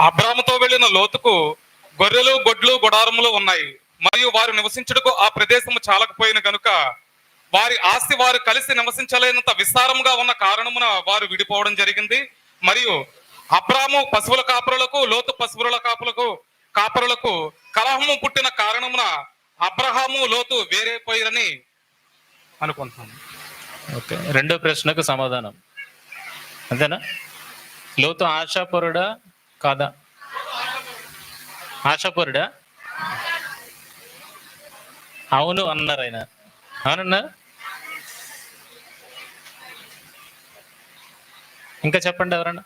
అబ్రాముతో వెళ్లిన లోతుకు గొర్రెలు, గొడ్లు, గుడారములు ఉన్నాయి. మరియు వారు నివసించుటకు ఆ ప్రదేశము చాలకపోయిన గనుక వారి ఆస్తి వారు కలిసి నివసించలేనంత విస్తారముగా ఉన్న కారణమున వారు విడిపోవడం జరిగింది. మరియు అబ్రాము పశువుల కాపరులకు, లోతు పశువుల కాపరులకు కలహము పుట్టిన కారణమున అబ్రహాము, లోతు వేరైపోయారని అనుకుంటున్నాను. ఓకే, రెండో ప్రశ్నకు సమాధానం అంతేనా? లోతు ఆశాపరుడా కాదా? ఆశాపరుడా? అవును అన్నారు ఆయన. అవునన్నా? ఇంకా చెప్పండి ఎవరన్నా.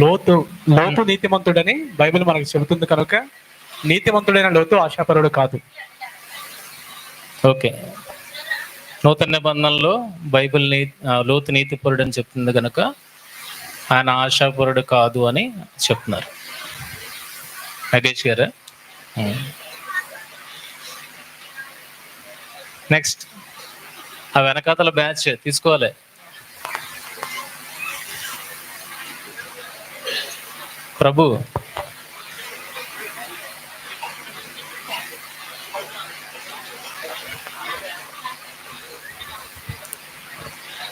లోతు నీతిమంతుడని బైబిల్ మనకు చెబుతుంది కనుక నీతిమంతుడైన లోతు ఆశాపరుడు కాదు. ఓకే, నూతన నిబంధనలో బైబిల్ లోతు నీతిపరుడు అని చెప్తుంది కనుక ఆయన ఆశాపరుడు కాదు అని చెప్తున్నారు. నగేష్ గారు నెక్స్ట్. ఆ వెనకాతల బ్యాచ్ తీసుకోవాలి. ప్రభు,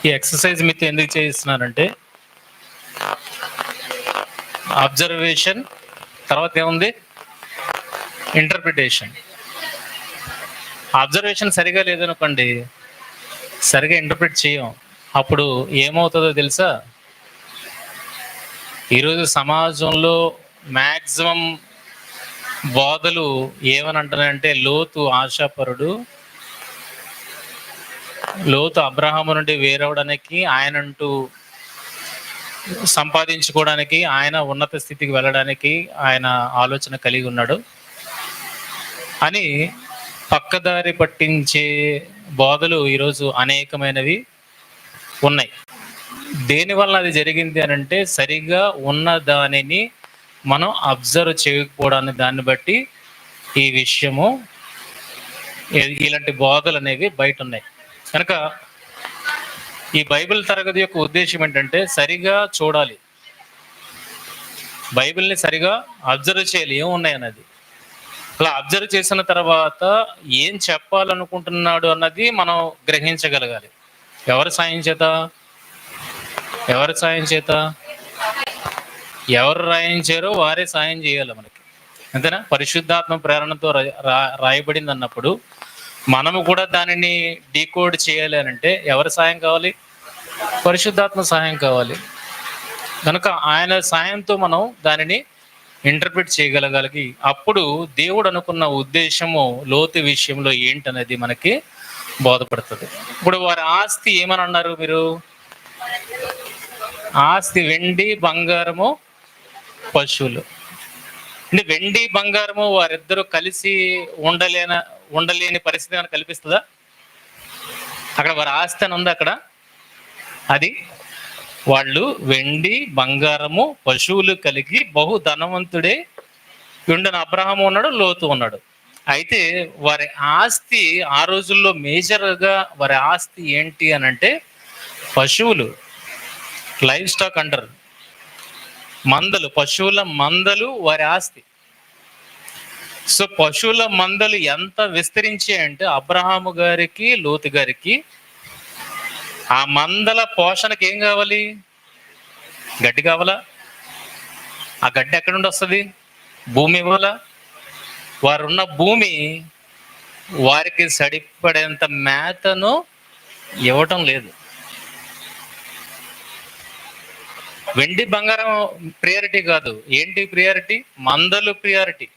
ఈ ఎక్సర్సైజ్ మీతో ఎందుకు చేయిస్తున్నానంటే అబ్జర్వేషన్ తర్వాత ఏముంది, ఇంటర్ప్రిటేషన్. అబ్జర్వేషన్ సరిగా లేదనుకోండి, సరిగా ఇంటర్ప్రిట్ చేయం. అప్పుడు ఏమవుతుందో తెలుసా? ఈరోజు సమాజంలో మ్యాక్సిమం బోధలు ఏమని అంటున్నాయంటే లోతు ఆశాపరుడు, లోతు అబ్రహాము నుండి వేరవడానికి, ఆయనంటూ సంపాదించుకోవడానికి, ఆయన ఉన్నత స్థితికి వెళ్ళడానికి ఆయన ఆలోచన కలిగి ఉన్నాడు అని పక్కదారి పట్టించే బోధలు ఈరోజు అనేకమైనవి ఉన్నాయి. దేనివల్ల అది జరిగింది అని అంటే సరిగా ఉన్న దానిని మనం అబ్జర్వ్ చేయకపోవడాన్ని దాన్ని బట్టి ఈ విషయము, ఇలాంటి బోధలు అనేవి బయట ఉన్నాయి. కనుక ఈ బైబిల్ తరగతి యొక్క ఉద్దేశం ఏంటంటే సరిగా చూడాలి, బైబిల్ని సరిగా అబ్జర్వ్ చేయాలి ఏమున్నాయి అన్నది. అలా అబ్జర్వ్ చేసిన తర్వాత ఏం చెప్పాలనుకుంటున్నాడు అన్నది మనం గ్రహించగలగాలి. ఎవరి సాయం చేత ఎవరు రాయించారో వారే సాయం చేయాలి మనకి, అంతేనా? పరిశుద్ధాత్మ ప్రేరణతో రాయబడింది అన్నప్పుడు మనము కూడా దానిని డీకోడ్ చేయాలి అని అంటే ఎవరి సాయం కావాలి? పరిశుద్ధాత్మ సాయం కావాలి. కనుక ఆయన సాయంతో మనం దానిని ఇంటర్ప్రిట్ చేయగలగాలి. అప్పుడు దేవుడు అనుకున్న ఉద్దేశము లోతు విషయంలో ఏంటనేది మనకి బోధపడుతుంది. ఇప్పుడు వారి ఆస్తి ఏమని అన్నారు మీరు? ఆస్తి వెండి, బంగారము, పశువులు. అంటే వెండి బంగారము వారిద్దరూ కలిసి ఉండలేని పరిస్థితి ఏమైనా కల్పిస్తుందా? అక్కడ వారి ఆస్తి అని ఉంది అక్కడ. అది వాళ్ళు వెండి, బంగారము, పశువులు కలిగి బహు ధనవంతుడే ఉండని అబ్రహాము ఉన్నాడు, లోతు ఉన్నాడు. అయితే వారి ఆస్తి ఆ రోజుల్లో మేజర్గా వారి ఆస్తి ఏంటి అని అంటే పశువులు, లైవ్ స్టాక్ అంటారు, మందలు, పశువుల మందలు వారి ఆస్తి. సో పశువుల మందలు ఎంత విస్తరించాయంటే అబ్రహాము గారికి, లోతు గారికి ఆ మందల పోషణకి ఏం కావాలి? గడ్డి కావాలా? ఆ గడ్డి ఎక్కడి నుండి వస్తుంది? భూమి ఇవ్వాలా? వారున్న భూమి వారికి సరిపడేంత మేతను ఇవ్వటం లేదు. వెండి బంగారం ప్రియారిటీ కాదు. ఏంటి ప్రియారిటీ? మందలు ప్రియారిటీ.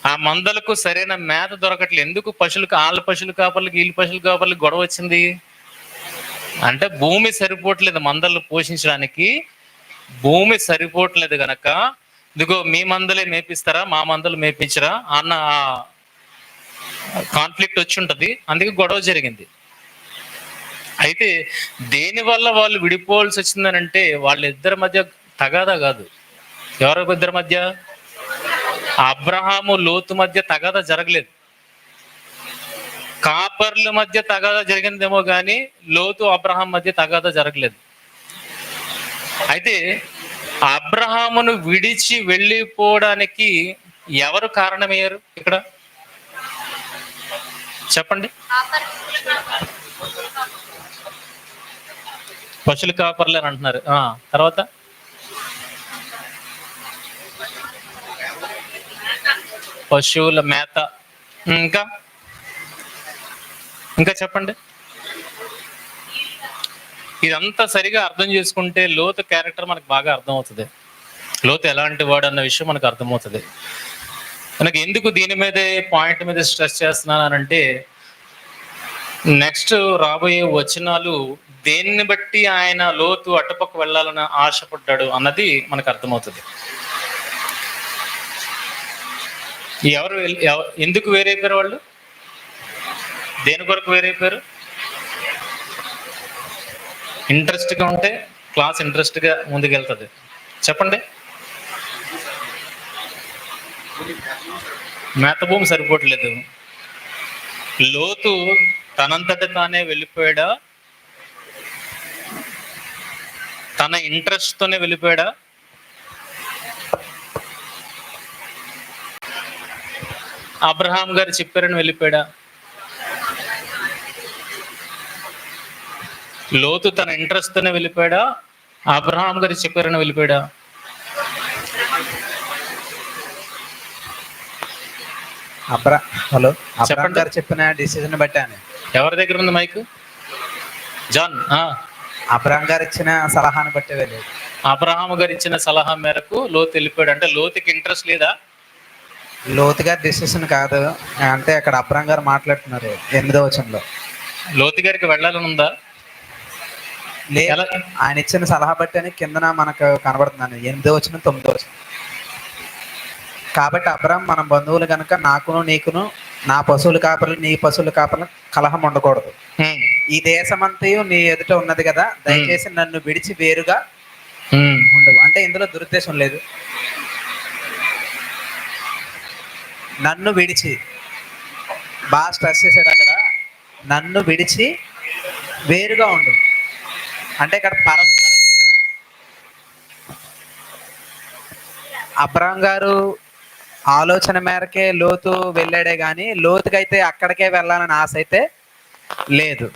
ఆ మందలకు సరైన మేత దొరకట్లేదు. ఎందుకు? పశువులకు, వాళ్ళ పశువులు కాపర్లకి వీళ్ళ పశువులు కాపర్లకి గొడవ వచ్చింది అంటే భూమి సరిపోవట్లేదు. మందలను పోషించడానికి భూమి సరిపోవట్లేదు గనక ఇదిగో మీ మందలే మేపిస్తారా, మా మందలు మేపించరా అన్న కాన్ఫ్లిక్ట్ వచ్చి ఉంటుంది. అందుకే గొడవ జరిగింది. అయితే దేనివల్ల వాళ్ళు విడిపోవాల్సి వచ్చిందని అంటే వాళ్ళిద్దరి మధ్య తగాదా కాదు. ఎవరిద్దరి మధ్య? అబ్రహాము, లోతు మధ్య తగాదా జరగలేదు. కాపర్ల మధ్య తగాదా జరిగిందేమో కానీ లోతు అబ్రహాం మధ్య తగాదా జరగలేదు. అయితే అబ్రహామును విడిచి వెళ్ళిపోవడానికి ఎవరు కారణమయ్యారు ఇక్కడ చెప్పండి? పశువుల కాపర్లు అని అంటున్నారు. తర్వాత పశువుల మేత, ఇంకా ఇంకా చెప్పండి. ఇదంతా సరిగా అర్థం చేసుకుంటే లోతు క్యారెక్టర్ మనకు బాగా అర్థమవుతుంది. లోతు ఎలాంటి వాడు అన్న విషయం మనకు అర్థమవుతుంది. మనకి ఎందుకు దీని మీదే పాయింట్ మీద స్ట్రెస్ చేస్తున్నానంటే నెక్స్ట్ రాబోయే వచనాలు దేన్ని బట్టి ఆయన లోతు అటుపక్క వెళ్ళాలని ఆశపడ్డాడు అన్నది మనకు అర్థమవుతుంది. ఎందుకు వేరైపోయారు వాళ్ళు? దేని కొరకు వేరైపోయారు? ఇంట్రెస్ట్గా ఉంటే క్లాస్ ఇంట్రెస్ట్గా ముందుకెళ్తుంది. చెప్పండి. మేత భూమి సరిపోవట్లేదు. లోతు తనంతట తానే వెళ్ళిపోయాడా? తన ఇంట్రెస్ట్ తోనే వెళ్ళిపోయాడా? అబ్రహాం గారు చెప్పారని వెళ్ళిపోయాడా? లోతు తన ఇంట్రెస్ట్ తోనే వెళ్ళిపోయాడా? అబ్రహాం గారు చెప్పారని వెళ్ళిపోయాడా? హలో, అబ్రహాం గారు చెప్పిన డిసిజన్ బట్టి అని. ఎవరి దగ్గర ఉంది మైక్? జాన్. అబ్రహాం గారు ఇచ్చిన సలహాను బట్టి వెళ్ళేది. అబ్రహాం గారు ఇచ్చిన సలహా మేరకు లోతు వెళ్ళిపోయాడు. అంటే లోతుకి ఇంట్రెస్ట్ లేదా? లోతు గారి డిసిషన్ కాదు, అంటే అక్కడ అబ్రహాం గారు మాట్లాడుతున్నారు 8వ వచనంలో. లోతు గారికి వెళ్ళాలని ఉందా? లేదు, ఆయన ఇచ్చిన సలహా బట్టి అని కిందన మనకు కనబడుతున్నాను 8వ వచనం 9వ వచనం. కాబట్టి అబ్రహాం మన బంధువులు కనుక నాకును నీకును నా పశువులు కాపర్లు నీ పశువుల కాపర్లు కలహం ఉండకూడదు. ఈ దేశమంతయు నీ ఎదుట ఉన్నది కదా, దయచేసి నన్ను విడిచి వేరుగా ఉండవు. అంటే ఇందులో దురుద్దేశం లేదు. నన్ను విడిచి బాగా స్ట్రెస్ చేశాడు అక్కడ. నన్ను విడిచి వేరుగా ఉండు అంటే ఇక్కడ పరస్పరం అబ్రహాం గారు ఆలోచన మేరకే లోతు వెళ్ళాడే కానీ లోతుకైతే అక్కడికే వెళ్ళాలని ఆశ అయితే లేదు.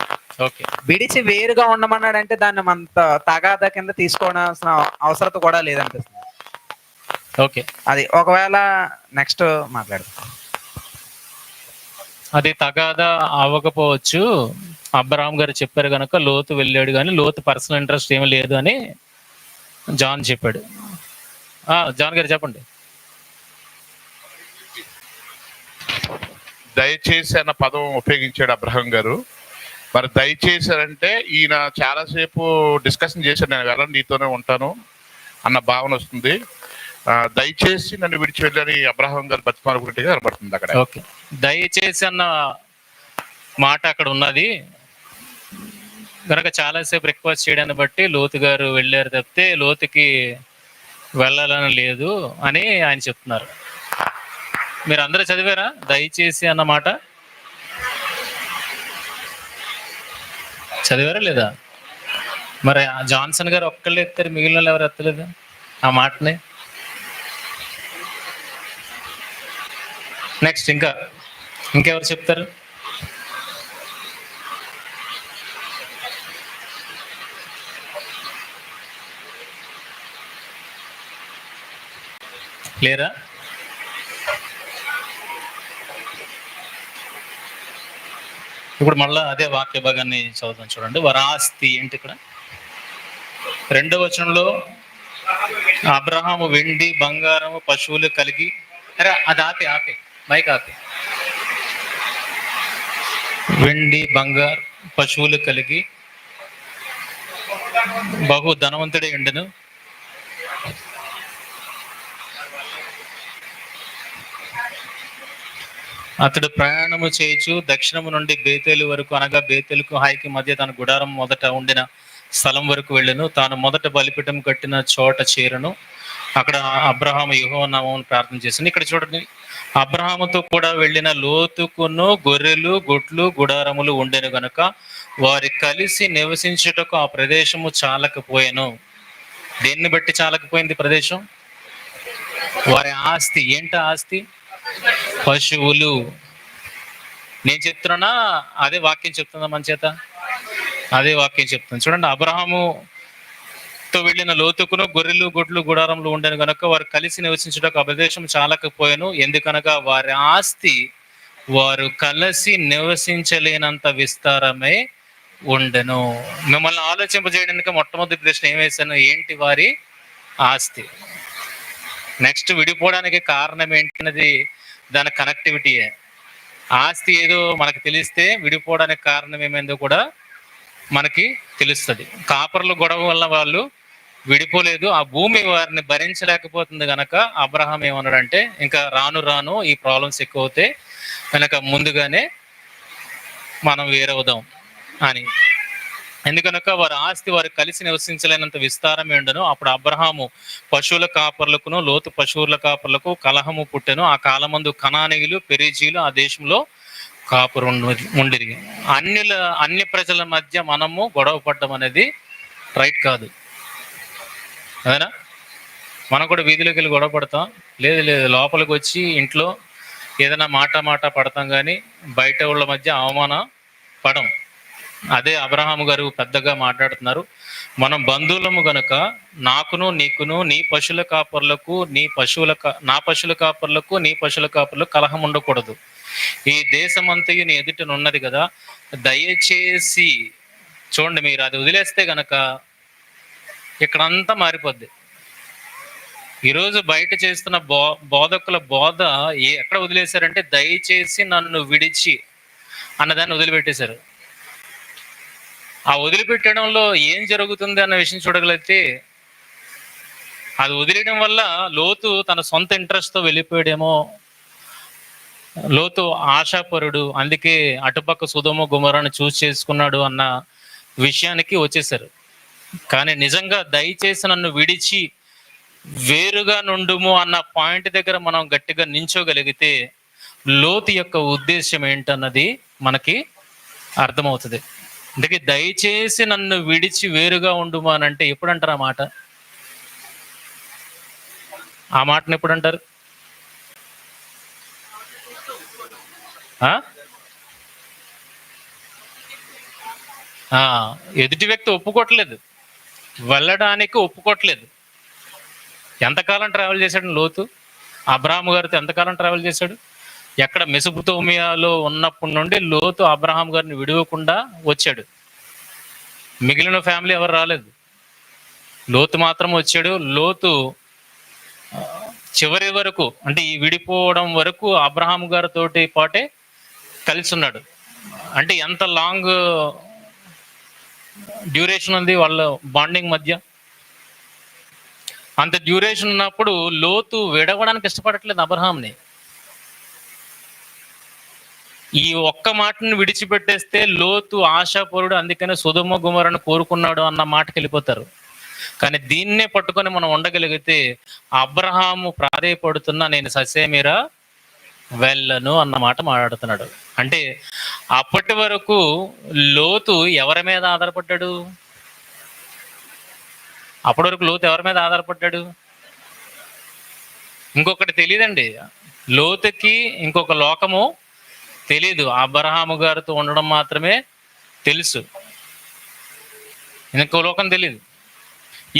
ఓకే, విడిచి వేరుగా ఉండమన్నాడంటే దాన్ని అంత తగాదా కింద తీసుకోవాల్సిన అవసరం కూడా లేదనిపిస్తుంది. ఓకే, అది ఒకవేళ నెక్స్ట్ మాట్లాడదాం. అది తగాదా అవ్వకపోవచ్చు. అబ్రహాం గారు చెప్పారు కనుక లోతు వెళ్ళాడు, కానీ లోతు పర్సనల్ ఇంట్రెస్ట్ ఏమీ లేదు అని జాన్ చెప్పాడు. జాన్ గారు చెప్పండి. దయచేసి అన్న పదం ఉపయోగించాడు అబ్రహాం గారు. మరి దయచేసి అంటే ఈయన చాలాసేపు డిస్కషన్ చేశాడు, నేను వెళ్ళను నీతోనే ఉంటాను అన్న భావన వస్తుంది. దయచేసి నన్ను విడిచి వెళ్ళని అబ్రహాం గారు బతిమాలుకున్నట్టుగా కనబడుతుంది అక్కడ. ఓకే, దయచేసి అన్న మాట అక్కడ ఉన్నది కనుక చాలాసేపు రిక్వెస్ట్ చేయడాన్ని బట్టి లోతు గారు వెళ్ళారు తప్పితే లోతుకి వెళ్ళాలని లేదు అని ఆయన చెప్తున్నారు. మీరు అందరూ చదివారా దయచేసి అన్న మాట? చదివారా లేదా? మరి జాన్సన్ గారు ఒక్కళ్ళు ఎత్తారు, మిగిలిన వాళ్ళు ఎవరు ఎత్తలేదు ఆ మాటని. నెక్స్ట్ ఇంకెవరు చెప్తారు? లేరా? ఇప్పుడు మళ్ళా అదే వాక్య భాగాన్ని చదువుతాం చూడండి. వరాస్తి ఏంటి ఇక్కడ? 2వ వచనంలో అబ్రహాము వెండి బంగారము పశువులు కలిగి, అరే అది ఆపే మైక్ ఆపే. వెండి బంగారు పశువులు కలిగి బహు ధనవంతుడే ఉండెను. అతడు ప్రయాణము చేయుచు దక్షిణము నుండి బేతేలు వరకు, అనగా బేతేలుకు హాయికి మధ్య తన గుడారం మొదట ఉండిన స్థలం వరకు వెళ్ళెను. తాను మొదట బలిపీఠం కట్టిన చోట చేరను. అక్కడ అబ్రహాము యెహోవా నామమున ప్రార్థన చేసింది. ఇక్కడ చూడండి, అబ్రహాముతో కూడా వెళ్ళిన లోతుకును గొర్రెలు గొట్లు గుడారములు ఉండెను గనుక వారి కలిసి నివసించుటకు ఆ ప్రదేశము చాలకపోయెను. దేన్ని బట్టి చాలకపోయింది ప్రదేశం? వారి ఆస్తి. ఏంట ఆస్తి? పశువులు. నేను చెప్తున్నా అదే వాక్యం చెప్తుందా మన చేత? అదే వాక్యం చెప్తుంది. చూడండి, అబ్రహాముతో వెళ్ళిన లోతుకును గొర్రెలు గొడ్లు గుడారములు ఉండెను గనుక వారు కలిసి నివసించుటకు ఆ ప్రదేశం చాలకపోయాను. ఎందుకనగా వారి ఆస్తి వారు కలిసి నివసించలేనంత విస్తారమై ఉండెను. మిమ్మల్ని ఆలోచింపజేయడానికి మొట్టమొదటి ప్రశ్న ఏం వేశాను? ఏంటి వారి ఆస్తి? నెక్స్ట్ విడిపోవడానికి కారణం ఏంటన్నది దాని కనెక్టివిటీయే. ఆస్తి ఏదో మనకు తెలిస్తే విడిపోవడానికి కారణం ఏమైందో కూడా మనకి తెలుస్తుంది. కాపర్ల గొడవ వల్ల వాళ్ళు విడిపోలేదు. ఆ భూమి వారిని భరించలేకపోతుంది గనక అబ్రహాం ఏమన్నాడంటే, ఇంకా రాను రాను ఈ ప్రాబ్లమ్స్ ఎక్కువ అవుతాయి కనుక ముందుగానే మనం వేరవుదాం అని. ఎందుకనక వారి ఆస్తి వారు కలిసి నివసించలేనంత విస్తారమే ఉండను. అప్పుడు అబ్రహాము పశువుల కాపర్లకును లోతు పశువుల కాపర్లకు కలహము పుట్టెను. ఆ కాలమందు కనానీయులు పెరిజీలు ఆ దేశంలో కాపురు ఉండిరి. అన్య ప్రజల మధ్య మనము గొడవ పడడం అనేది రైట్ కాదు. అదేనా? మనం కూడా వీధిలోకి వెళ్ళి గొడవ పడతాం? లేదు లేదు, లోపలికి వచ్చి ఇంట్లో ఏదైనా మాట పడతాం, కానీ బయట వాళ్ళ మధ్య అవమాన పడం. అదే అబ్రహాము గారు పెద్దగా మాట్లాడుతున్నారు. మనం బంధువులము గనుక నాకును నీకును నీ పశువుల కాపర్లకు నా పశువుల కాపర్లకు నీ పశువుల కాపర్లకు కలహం ఉండకూడదు. ఈ దేశమంతయు నీ ఎదుటనున్నది కదా, దయచేసి చూడండి, మీరు అది వదిలేస్తే గనక ఇక్కడంతా మారిపోద్ది. ఈరోజు బయట చేస్తున్న బోధకుల బోధ ఎక్కడ వదిలేశారంటే, దయచేసి నన్ను విడిచి అన్నదాన్ని వదిలిపెట్టేశారు. ఆ వదిలిపెట్టడంలో ఏం జరుగుతుంది అన్న విషయం చూడగలిగితే, అది వదిలేయడం వల్ల లోతు తన సొంత ఇంట్రెస్ట్తో వెళ్ళిపోయాడేమో. లోతు ఆశాపరుడు, అందుకే అటుపక్క సొదొమ గొమొర్రాను చూస్ చేసుకున్నాడు అన్న విషయానికి వచ్చేసారు. కానీ నిజంగా దయచేసి నన్ను విడిచి వేరుగా నుండుము అన్న పాయింట్ దగ్గర మనం గట్టిగా నించోగలిగితే లోతు యొక్క ఉద్దేశం ఏంటన్నది మనకి అర్థమవుతుంది. అందుకే దయచేసి నన్ను విడిచి వేరుగా ఉండుము అని అంటే ఎప్పుడు అంటారు ఆ మాట? ఆ మాటను ఎప్పుడు అంటారు? ఎదుటి వ్యక్తి ఒప్పుకోవట్లేదు, వెళ్ళడానికి ఒప్పుకోవట్లేదు. ఎంతకాలం ట్రావెల్ చేశాడు లోతు? అబ్రహాము గారితో ఎంతకాలం ట్రావెల్ చేశాడు? ఎక్కడ మెసొపొతేమియాలో ఉన్నప్పటి నుండి లోతు అబ్రహాం గారిని విడవకుండా వచ్చాడు. మిగిలిన ఫ్యామిలీ ఎవరు రాలేదు, లోతు మాత్రం వచ్చాడు. లోతు చివరి వరకు, అంటే ఈ విడిపోవడం వరకు అబ్రహాం గారితో పాటే కలిసి ఉన్నాడు. అంటే ఎంత లాంగ్ డ్యూరేషన్ ఉంది వాళ్ళ బాండింగ్ మధ్య. అంత డ్యూరేషన్ ఉన్నప్పుడు లోతు విడవడానికి ఇష్టపడట్లేదు అబ్రహాంని. ఈ ఒక్క మాటను విడిచిపెట్టేస్తే లోతు ఆశాపరుడు, అందుకనే సొదొమ గొమొర్రాను కోరుకున్నాడు అన్న మాటకి వెళ్ళిపోతారు. కానీ దీన్నే పట్టుకొని మనం ఉండగలిగితే, అబ్రహాము ప్రాధేయపడుతున్నా నేను ససేమిరా వెళ్ళను అన్న మాట మాట్లాడుతున్నాడు. అంటే అప్పటి వరకు లోతు ఎవరి మీద ఆధారపడ్డాడు? అప్పటి వరకు లోతు ఎవరి మీద ఆధారపడ్డాడు? ఇంకొకటి తెలియదండి, లోతుకి ఇంకొక లోకము తెలీదు. అబ్రహాము గారితో ఉండడం మాత్రమే తెలుసు, ఇంకో లోకం తెలీదు.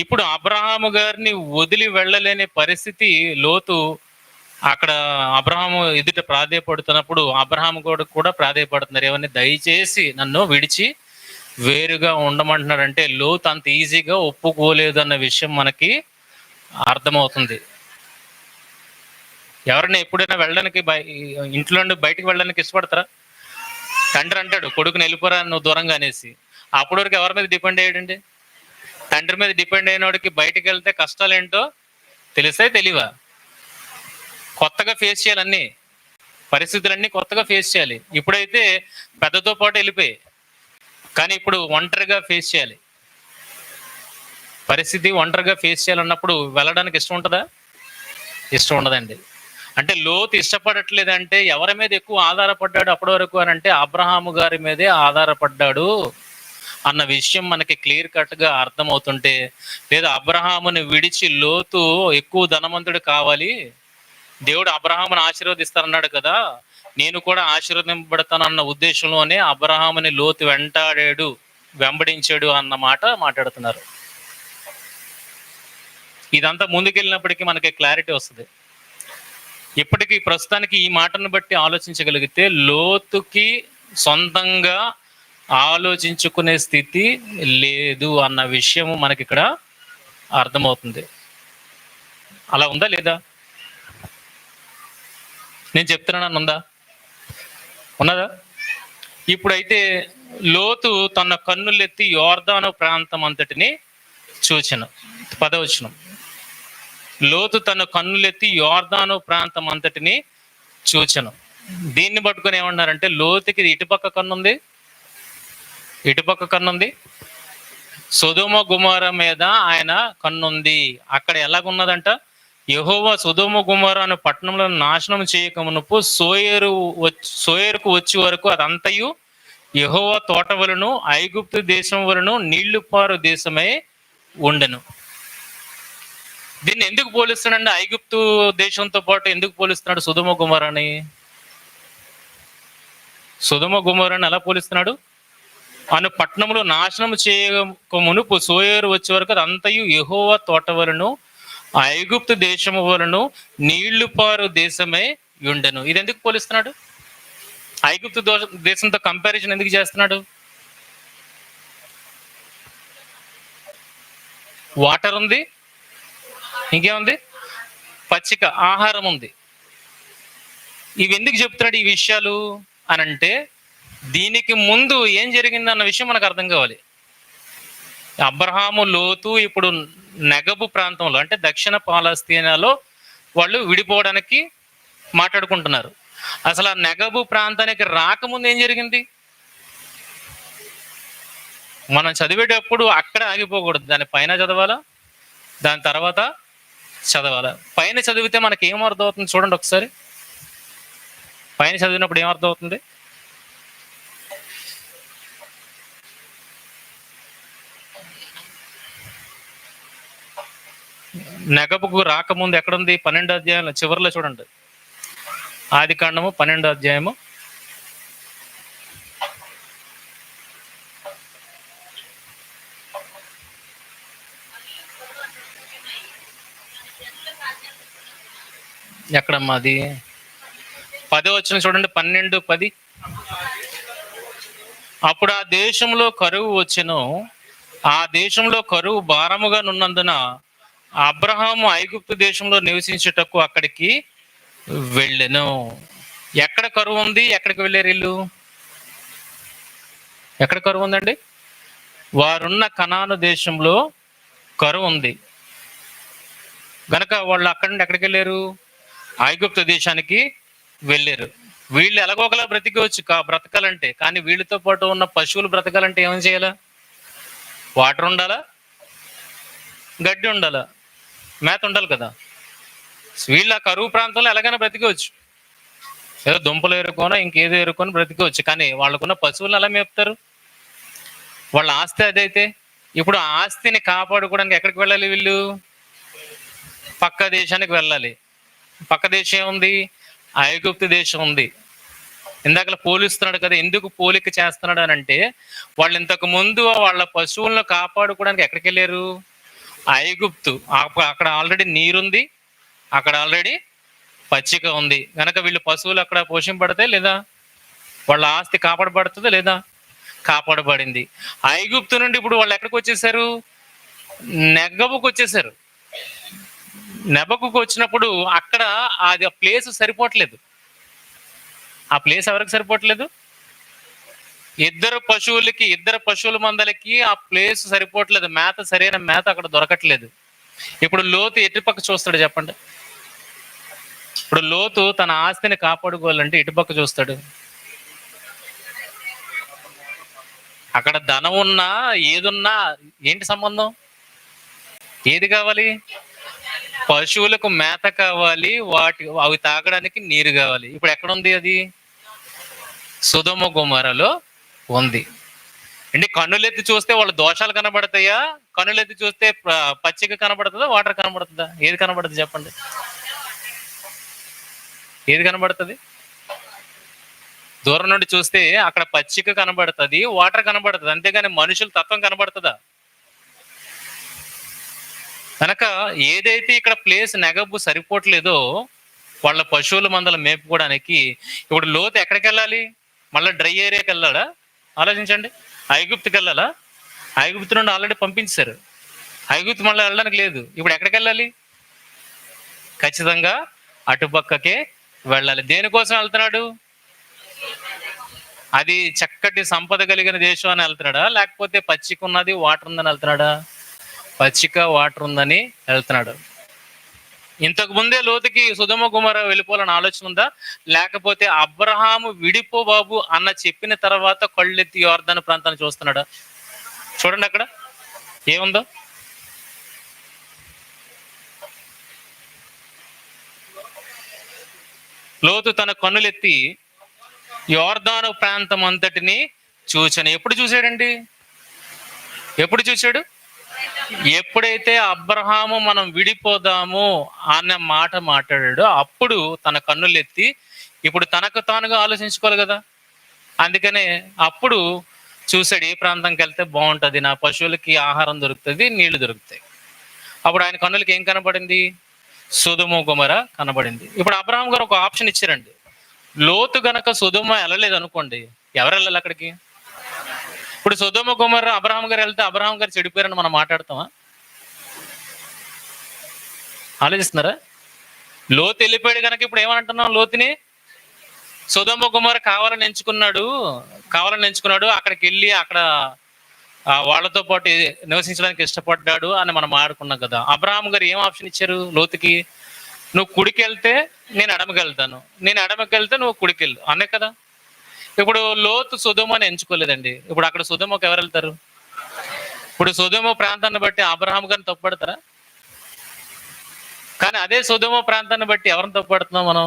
ఇప్పుడు అబ్రహాము గారిని వదిలి వెళ్ళలేని పరిస్థితి లోతు అక్కడ అబ్రహాము ఎదుట ప్రాధేయపడుతున్నప్పుడు అబ్రహాము కూడా ప్రాధేయపడుతున్నారు. ఏమని? దయచేసి నన్ను విడిచి వేరుగా ఉండమంటున్నాడంటే లోతు అంత ఈజీగా ఒప్పుకోలేదు అన్న విషయం మనకి అర్థమవుతుంది. ఎవరైనా ఎప్పుడైనా వెళ్ళడానికి ఇంట్లో నుండి బయటకు వెళ్ళడానికి ఇష్టపడతారా? తండ్రి అంటాడు కొడుకుని వెళ్ళిపోరా నువ్వు దూరంగా అనేసి. అప్పటి వరకు ఎవరి మీద డిపెండ్ అయ్యాడండి? తండ్రి మీద డిపెండ్ అయినోడికి బయటకు వెళ్తే కష్టాలు ఏంటో తెలిసాయి తెలియవా? కొత్తగా ఫేస్ చేయాలి, అన్ని పరిస్థితులన్నీ కొత్తగా ఫేస్ చేయాలి. ఇప్పుడైతే పెద్దతో పాటు వెళ్ళిపోయి, కానీ ఇప్పుడు ఒంటరిగా ఫేస్ చేయాలి. పరిస్థితి ఒంటరిగా ఫేస్ చేయాలన్నప్పుడు వెళ్ళడానికి ఇష్టం ఉంటుందా? ఇష్టం ఉండదండి. అంటే లోతు ఇష్టపడట్లేదంటే ఎవరి మీద ఎక్కువ ఆధారపడ్డాడు అప్పటి వరకు అని అంటే అబ్రహాము గారి మీదే ఆధారపడ్డాడు అన్న విషయం మనకి క్లియర్ కట్ గా అర్థమవుతుంటే, లేదా అబ్రహాముని విడిచి లోతు ఎక్కువ ధనవంతుడు కావాలి, దేవుడు అబ్రహాముని ఆశీర్వదిస్తానన్నాడు కదా, నేను కూడా ఆశీర్వదింపబడతానన్న ఉద్దేశంలోనే అబ్రహాముని లోతు వెంబడించాడు అన్న మాట మాట్లాడుతున్నారు. ఇదంతా ముందుకెళ్ళినప్పటికీ మనకి క్లారిటీ వస్తుంది. ఇప్పటికీ ప్రస్తుతానికి ఈ మాటను బట్టి ఆలోచించగలిగితే లోతుకి సొంతంగా ఆలోచించుకునే స్థితి లేదు అన్న విషయము మనకి ఇక్కడ అర్థమవుతుంది. అలా ఉందా లేదా? నేను చెప్తున్నాను, ఉందా? ఉన్నదా? ఇప్పుడైతే లోతు తన కన్నులెత్తి యోర్దాను ప్రాంతం అంతటిని చూచెను. 10వ వచనం. లోతు తన కన్నులెత్తి యోర్దాను ప్రాంతం అంతటిని చూచెను. దీన్ని పట్టుకొని ఏమన్నారంటే లోతుకి ఇటుపక్క కన్నుంది, ఇటుపక్క కన్నుంది, సొదొమ గొమొర్రా మీద ఆయన కన్నుంది. అక్కడ ఎలాగున్నదంట, యెహోవా సొదొమ గొమొర్రా అనే పట్టణంలో నాశనం చేయకమునుపు సోయరుకు వచ్చే వరకు అదంతయు యెహోవా తోట వలన ఐగుప్తు దేశం వలన నీళ్లు పారు దేశమై ఉండెను. దీన్ని ఎందుకు పోలిస్తున్నాడు? ఐగుప్తు దేశంతో పాటు ఎందుకు పోలిస్తున్నాడు సొదొమ గొమొర్రాని? సొదొమ గొమొర్రాని ఎలా పోలిస్తున్నాడు? అను పట్టణంలో నాశనం చేయక మునుపు సోయరు వచ్చే వరకు అదంతయు యెహోవా తోట వలన ఐగుప్తు దేశము వలన నీళ్లు పారు దేశమై ఉండెను. ఇది ఎందుకు పోలిస్తున్నాడు? ఐగుప్తు దేశంతో కంపారిజన్ ఎందుకు చేస్తున్నాడు? వాటర్ ఉంది, ఇంకేముంది? పచ్చిక ఆహారం ఉంది. ఇవి ఎందుకు చెప్తున్నాడు ఈ విషయాలు అని అంటే, దీనికి ముందు ఏం జరిగింది అన్న విషయం మనకు అర్థం కావాలి. అబ్రహాము లోతు ఇప్పుడు నెగబు ప్రాంతంలో అంటే దక్షిణ పాలస్తీనాలో వాళ్ళు విడిపోవడానికి మాట్లాడుకుంటున్నారు. అసలు ఆ నెగబు ప్రాంతానికి రాకముందు ఏం జరిగింది? మనం చదివేటప్పుడు అక్కడ ఆగిపోకూడదు, దాని పైన చదవాలా, దాని తర్వాత చదవాలా. పైన చదివితే మనకి ఏం అర్థం అవుతుంది చూడండి ఒకసారి. పైన చదివినప్పుడు ఏం అర్థం అవుతుంది? నెగబుకు రాకముందు ఎక్కడుంది? 12వ అధ్యాయంలో చివరిలో చూడండి. ఆదికాండము 12వ అధ్యాయము ఎక్కడమ్మా అది? 10వ వచనం చూడండి, 12:10. అప్పుడు ఆ దేశంలో కరువు వచ్చెను, ఆ దేశంలో కరువు భారముగా నున్నందున అబ్రహాము ఐగుప్తు దేశంలో నివసించుటకు అక్కడికి వెళ్ళెను. ఎక్కడ కరువు ఉంది? ఎక్కడికి వెళ్ళారు వీళ్ళు? ఎక్కడ కరువు ఉందండి? వారున్న కనాను దేశంలో కరువు ఉంది గనక వాళ్ళు అక్కడి నుండి ఎక్కడికి వెళ్ళారు? ఐగుప్తు దేశానికి వెళ్ళారు. వీళ్ళు ఎలాగోకలా బ్రతకాలంటే, కానీ వీళ్ళతో పాటు ఉన్న పశువులు బ్రతకాలంటే ఏమని చేయాలా? వాటర్ ఉండాలా, గడ్డి ఉండాలా, మేత ఉండాలి కదా. వీళ్ళ కరువు ప్రాంతంలో ఎలాగైనా బ్రతికవచ్చు, ఏదో దుంపలు ఏరుకోనో ఇంకేదో ఏరుకొని బ్రతికవచ్చు. కానీ వాళ్ళకున్న పశువులను ఎలా మేపుతారు? వాళ్ళ ఆస్తి అదైతే ఇప్పుడు ఆ ఆస్తిని కాపాడుకోవడానికి ఎక్కడికి వెళ్ళాలి వీళ్ళు? పక్క దేశానికి వెళ్ళాలి. పక్క దేశం ఏముంది? ఐగుప్తు దేశం ఉంది. ఇందాక పోలిస్తున్నాడు కదా. ఎందుకు పోలిక చేస్తున్నాడు అని అంటే, వాళ్ళు ఇంతకు ముందు వాళ్ళ పశువులను కాపాడుకోవడానికి ఎక్కడికి వెళ్ళారు? ఐగుప్తు. అక్కడ ఆల్రెడీ నీరుంది, అక్కడ ఆల్రెడీ పచ్చిక ఉంది కనుక వీళ్ళు పశువులు అక్కడ పోషింపబడతాయి లేదా? వాళ్ళ ఆస్తి కాపాడబడుతుందా లేదా? కాపాడబడింది. ఐగుప్తు నుండి ఇప్పుడు వాళ్ళు ఎక్కడికి వచ్చేసారు? నెగబుకు వచ్చేసారు. నెబకుకు వచ్చినప్పుడు అక్కడ అది ఆ ప్లేస్ సరిపోవట్లేదు. ఆ ప్లేస్ ఎవరికి సరిపోవట్లేదు? ఇద్దరు పశువుల మందలకి ఆ ప్లేస్ సరిపోవట్లేదు. మేత, సరైన మేత అక్కడ దొరకట్లేదు. ఇప్పుడు లోతు ఎటుపక్క చూస్తాడు చెప్పండి? ఇప్పుడు లోతు తన ఆస్తిని కాపాడుకోవాలంటే ఇటుపక్క చూస్తాడు. అక్కడ ధనం ఉన్నా ఏదున్నా ఏంటి సంబంధం? ఏది కావాలి? పశువులకు మేత కావాలి, అవి తాగడానికి నీరు కావాలి. ఇప్పుడు ఎక్కడుంది అది? సొదొమ గొమొర్రాలో ఉంది. అంటే కన్నులెత్తి చూస్తే వాళ్ళ దోషాలు కనబడతాయా? కన్నులెత్తి చూస్తే పచ్చిక కనబడుతుందా, వాటర్ కనబడుతుందా? ఏది కనబడుతుంది చెప్పండి? ఏది కనబడుతుంది? దూరం నుండి చూస్తే అక్కడ పచ్చిక కనబడుతుంది, వాటర్ కనబడుతుంది, అంతేగాని మనుషుల తత్వం కనబడుతుందా? కనుక ఏదైతే ఇక్కడ ప్లేస్ నెగబు సరిపోవట్లేదో వాళ్ళ పశువుల మందలు మేపుకోవడానికి, ఇప్పుడు లోతు ఎక్కడికి వెళ్ళాలి? మళ్ళీ డ్రై ఏరియాకి వెళ్ళాడా? ఆలోచించండి. ఐగుప్తుకి వెళ్ళాలా? ఐగుప్తు నుండి ఆల్రెడీ పంపించారు. ఐగుప్తు మళ్ళీ వెళ్ళడానికి లేదు. ఇప్పుడు ఎక్కడికి వెళ్ళాలి? ఖచ్చితంగా అటుపక్కకే వెళ్ళాలి. దేనికోసం వెళ్తున్నాడు? అది చక్కటి సంపద కలిగిన దేశం అని వెళ్తున్నాడా, లేకపోతే పచ్చిక ఉన్నది వాటర్ ఉందని వెళ్తున్నాడా? పచ్చిక వాటర్ ఉందని వెళ్తున్నాడు. ఇంతకు ముందే లోతుకి సొదొమ గొమొర్రా వెళ్ళిపోవాలని ఆలోచన ఉందా, లేకపోతే అబ్రహాము విడిపో బాబు అన్న చెప్పిన తర్వాత కళ్ళెత్తి యోర్దాను ప్రాంతాన్ని చూస్తున్నాడా? చూడండి అక్కడ ఏముందో. లోతు తన కన్నులెత్తి యోర్దాను ప్రాంతం అంతటిని చూచాను. ఎప్పుడు చూశాడండి? ఎప్పుడు చూశాడు? ఎప్పుడైతే అబ్రహాము మనం విడిపోదాము అన్న మాట మాట్లాడాడో అప్పుడు తన కన్నులెత్తి, ఇప్పుడు తనకు తానుగా ఆలోచించుకోవాలి కదా, అందుకనే అప్పుడు చూశాడు ఏ ప్రాంతంకి వెళ్తే బాగుంటుంది, నా పశువులకి ఆహారం దొరుకుతుంది, నీళ్లు దొరుకుతాయి. అప్పుడు ఆయన కన్నులకి ఏం కనబడింది? సొదొమ గొమొర్రా కనబడింది. ఇప్పుడు అబ్రహాం గారు ఒక ఆప్షన్ ఇచ్చారండి. లోతు గనక సొదొమ వెళ్ళలేదు అనుకోండి, ఎవరు వెళ్ళాలి అక్కడికి? ఇప్పుడు సొదొమ గొమొర్రా అబ్రహాం గారు వెళ్తే అబ్రహాం గారు చెడిపోయారని మనం మాట్లాడతామా? ఆలోచిస్తున్నారా? లోతు వెళ్ళిపోయాడు కనుక ఇప్పుడు ఏమంటున్నాం? లోతుని సొదొమ గొమొర్రా కావాలని ఎంచుకున్నాడు, అక్కడికి వెళ్ళి అక్కడ వాళ్ళతో పాటు నివసించడానికి ఇష్టపడ్డాడు అని మనం ఆడుకున్నాం కదా. అబ్రహాం గారు ఏం ఆప్షన్ ఇచ్చారు లోతుకి? నువ్వు కుడికి వెళ్తే నేను ఎడమకి వెళ్తాను, నేను ఎడమకి వెళ్తే నువ్వు కుడికి వెళ్ళు అనే కదా. ఇప్పుడు లోతు సొదొమని ఎంచుకోలేదండి. ఇప్పుడు అక్కడ సొదొమకు ఎవరు వెళ్తారు? ఇప్పుడు సొదొమ ప్రాంతాన్ని బట్టి అబ్రహాం గారిని తప్పుపడతారా? కానీ అదే సొదొమ ప్రాంతాన్ని బట్టి ఎవరిని తప్పుపడుతున్నాం మనం?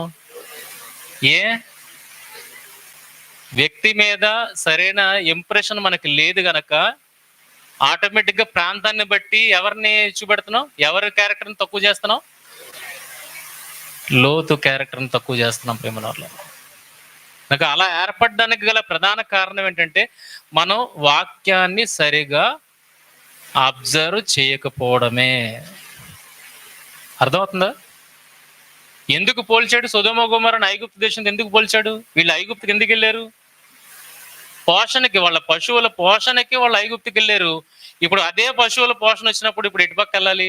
ఏ వ్యక్తి మీద సరైన ఇంప్రెషన్ మనకి లేదు గనక ఆటోమేటిక్ గా ప్రాంతాన్ని బట్టి ఎవరిని చూపెడుతున్నాం? ఎవరి క్యారెక్టర్ని తక్కువ చేస్తున్నాం? లోతు క్యారెక్టర్ని తక్కువ చేస్తున్నాం ప్రేమల వల్ల. నాకు అలా ఏర్పడడానికి గల ప్రధాన కారణం ఏంటంటే మనం వాక్యాన్ని సరిగా అబ్జర్వ్ చేయకపోవడమే. అర్థమవుతుందా? ఎందుకు పోల్చాడు సొదొమ గొమొర్రాను ఐగుప్తు దేశం? ఎందుకు పోల్చాడు? వీళ్ళు ఐగుప్తుకి ఎందుకు వెళ్ళారు? పోషణకి, వాళ్ళ పశువుల పోషణకి వాళ్ళు ఐగుప్తుకి వెళ్ళారు. ఇప్పుడు అదే పశువుల పోషణ వచ్చినప్పుడు ఇప్పుడు ఎటుపక్క వెళ్ళాలి?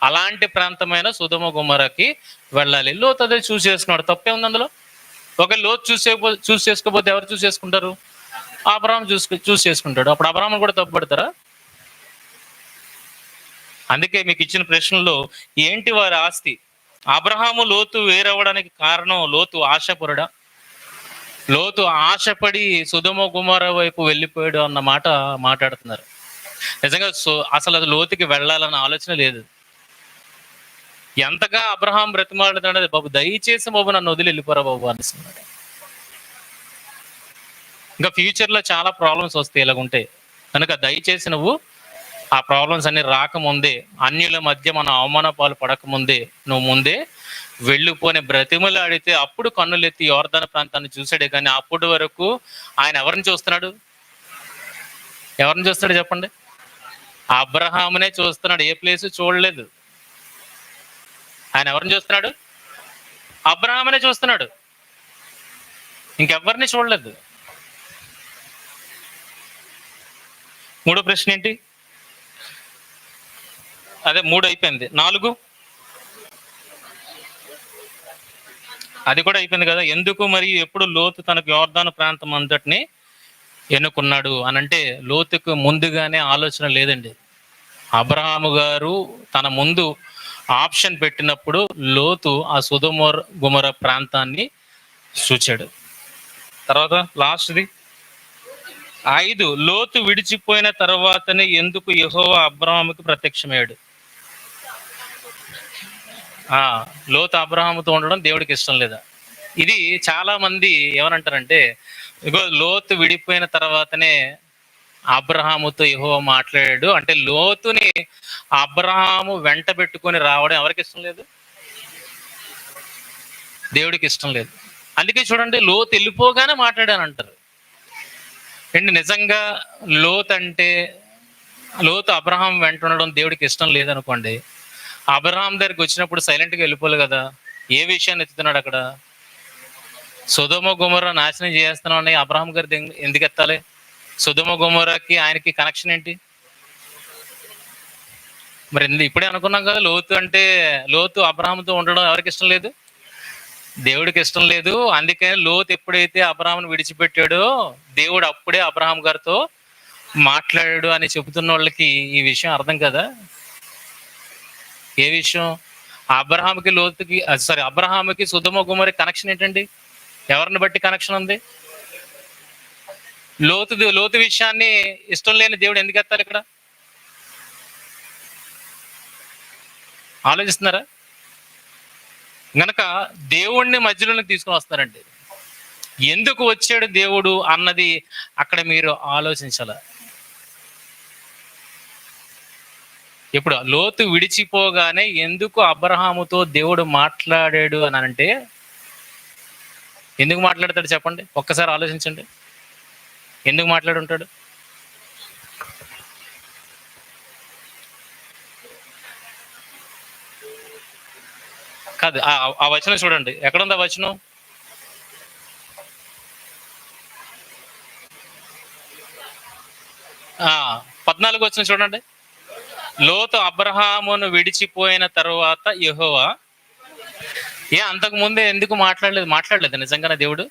అలాంటి ప్రాంతమైన సొదొమ గొమొర్రాకి వెళ్ళాలి. లోతు అదే చూస్ చేసుకున్నాడు. తప్పే ఉంది అందులో? ఒక లోతు చూస్ చేసుకోకపోతే ఎవరు చూస్ చేసుకుంటారు? అబ్రహాం చూస్ చేసుకుంటాడు. అప్పుడు అబ్రహాం కూడా తప్పుపడతారా? అందుకే మీకు ఇచ్చిన ప్రశ్నలో ఏంటి వారి ఆస్తి? అబ్రహాము లోతు వేరవ్వడానికి కారణం లోతు ఆశపరుడా? లోతు ఆశపడి సొదొమ గొమొర్రా వైపు వెళ్ళిపోయాడు అన్న మాట మాట్లాడుతున్నారు. నిజంగా అసలు అది లోతుకి వెళ్ళాలన్న ఆలోచన లేదు. ఎంతగా అబ్రహాం బ్రతిమాడుతున్నాడు, బాబు దయచేసి బాబు నన్ను వదిలి వెళ్ళిపోరా బాబు అనిస్తున్నాడు. ఇంకా ఫ్యూచర్లో చాలా ప్రాబ్లమ్స్ వస్తాయి ఇలాగుంటే కనుక దయచేసి నువ్వు ఆ ప్రాబ్లమ్స్ అన్ని రాకముందే, అన్యుల మధ్య మన అవమాన పాలు పడకముందే నువ్వు ముందే వెళ్ళిపోని బ్రతిమలాడితే అప్పుడు కన్నులెత్తి యోర్దాను ప్రాంతాన్ని చూసాడే. కానీ అప్పటి వరకు ఆయన ఎవరిని చూస్తున్నాడు? ఎవరిని చూస్తాడు చెప్పండి? అబ్రహామునే చూస్తున్నాడు. ఏ ప్లేస్ చూడలేదు. ఆయన ఎవరిని చూస్తున్నాడు? అబ్రహామునే చూస్తున్నాడు, ఇంకెవరిని చూడలేదు. మూడో ప్రశ్న ఏంటి? అదే 3 అయిపోయింది. 4 అది కూడా అయిపోయింది కదా. ఎందుకు మరి ఎప్పుడు లోతు తనకు యోర్దాను ప్రాంతం అంతటిని ఎన్నుకున్నాడు అని అంటే లోతుకు ముందుగానే ఆలోచన లేదండి. అబ్రహాము గారు తన ముందు ఆప్షన్ పెట్టినప్పుడు లోతు ఆ సొదొమ గొమొర్రా ప్రాంతాన్ని చూచాడు. తర్వాత లాస్ట్ది 5 లోతు విడిచిపోయిన తర్వాతనే ఎందుకు యెహోవా అబ్రహాముకి ప్రత్యక్షమయ్యాడు? లోతు అబ్రహాముతో ఉండడం దేవుడికి ఇష్టం లేదా? ఇది చాలా మంది ఏమనంటారంటే, ఇగో లోతు విడిపోయిన తర్వాతనే అబ్రహాముతో యెహోవా మాట్లాడాడు అంటే లోతుని అబ్రహాము వెంట పెట్టుకొని రావడం ఎవరికి ఇష్టం లేదు? దేవుడికి ఇష్టం లేదు. అందుకే చూడండి, లోతు వెళ్ళిపోగానే మాట్లాడాను అంటారు. అండి నిజంగా లోతు అబ్రహాం వెంట ఉండడం దేవుడికి ఇష్టం లేదనుకోండి, అబ్రహాం దగ్గరికి వచ్చినప్పుడు సైలెంట్గా వెళ్ళిపోలే కదా. ఏ విషయాన్ని ఎత్తుతున్నాడు అక్కడ? సొదొమ గొమొర్రా నాశనం చేస్తున్నాం అని అబ్రహాం గారి ఎందుకు ఎత్తాలి? సొదొమ గొమొర్రాకి ఆయనకి కనెక్షన్ ఏంటి? మరి ఇప్పుడే అనుకున్నాం కదా, లోతు అబ్రహాంతో ఉండడం ఎవరికి ఇష్టం లేదు? దేవుడికి ఇష్టం లేదు. అందుకని లోతు ఎప్పుడైతే అబ్రహాంను విడిచిపెట్టాడో దేవుడు అప్పుడే అబ్రహాం గారితో మాట్లాడాడు అని చెబుతున్న వాళ్ళకి ఈ విషయం అర్థం కదా. ఏ విషయం? అబ్రహాముకి సొదొమ గొమొర్రా కనెక్షన్ ఏంటండి? ఎవరిని బట్టి కనెక్షన్ ఉంది? లోతు విషయాన్ని ఇష్టం లేని దేవుడు ఎందుకు ఎత్తాలి ఇక్కడ? ఆలోచిస్తున్నారా? గనక దేవుణ్ణి మధ్యలోనే తీసుకుని వస్తారండి. ఎందుకు వచ్చాడు దేవుడు అన్నది అక్కడ మీరు ఆలోచించాల. ఇప్పుడు లోతు విడిచిపోగానే ఎందుకు అబ్రహాముతో దేవుడు మాట్లాడాడు అని అంటే, ఎందుకు మాట్లాడతాడు చెప్పండి? ఒక్కసారి ఆలోచించండి. ఎందుకు మాట్లాడుంటాడు? కాదు, ఆ వచనం చూడండి, ఎక్కడుంది ఆ వచనం? ఆ 14 వచనం చూడండి. లోతు అబ్రహామును విడిచిపోయిన తరువాత యెహోవా అంతకు ముందే ఎందుకు మాట్లాడలేదు నిజంగానే దేవుడు?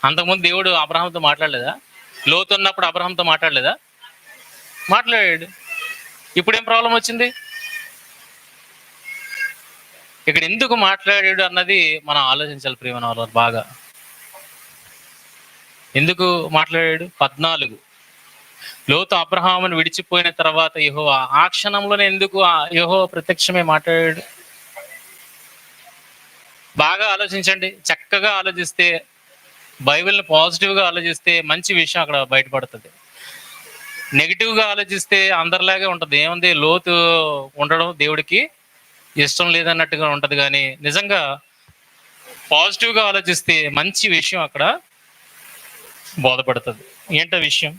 అంతకుముందు దేవుడు అబ్రహాంతో మాట్లాడలేదా? లోతు ఉన్నప్పుడు అబ్రహాంతో మాట్లాడలేదా? మాట్లాడాడు. ఇప్పుడేం ప్రాబ్లం వచ్చింది? ఇక్కడ ఎందుకు మాట్లాడాడు అన్నది మనం ఆలోచించాలి ప్రియమైన వాళ్ళు బాగా. ఎందుకు మాట్లాడాడు? 14 లోతు అబ్రహామును విడిచిపోయిన తర్వాత యెహోవా, ఆ క్షణంలోనే ఎందుకు యెహోవా ప్రత్యక్షమే మాట్లాడాడు? బాగా ఆలోచించండి. చక్కగా ఆలోచిస్తే, బైబిల్ని పాజిటివ్గా ఆలోచిస్తే మంచి విషయం అక్కడ బయటపడుతుంది. నెగిటివ్గా ఆలోచిస్తే అందరిలాగే ఉంటుంది. ఏముంది, లోతు ఉండడం దేవుడికి ఇష్టం లేదన్నట్టుగా ఉంటుంది. కానీ నిజంగా పాజిటివ్గా ఆలోచిస్తే మంచి విషయం అక్కడ బోధపడుతుంది. ఏంటో విషయం?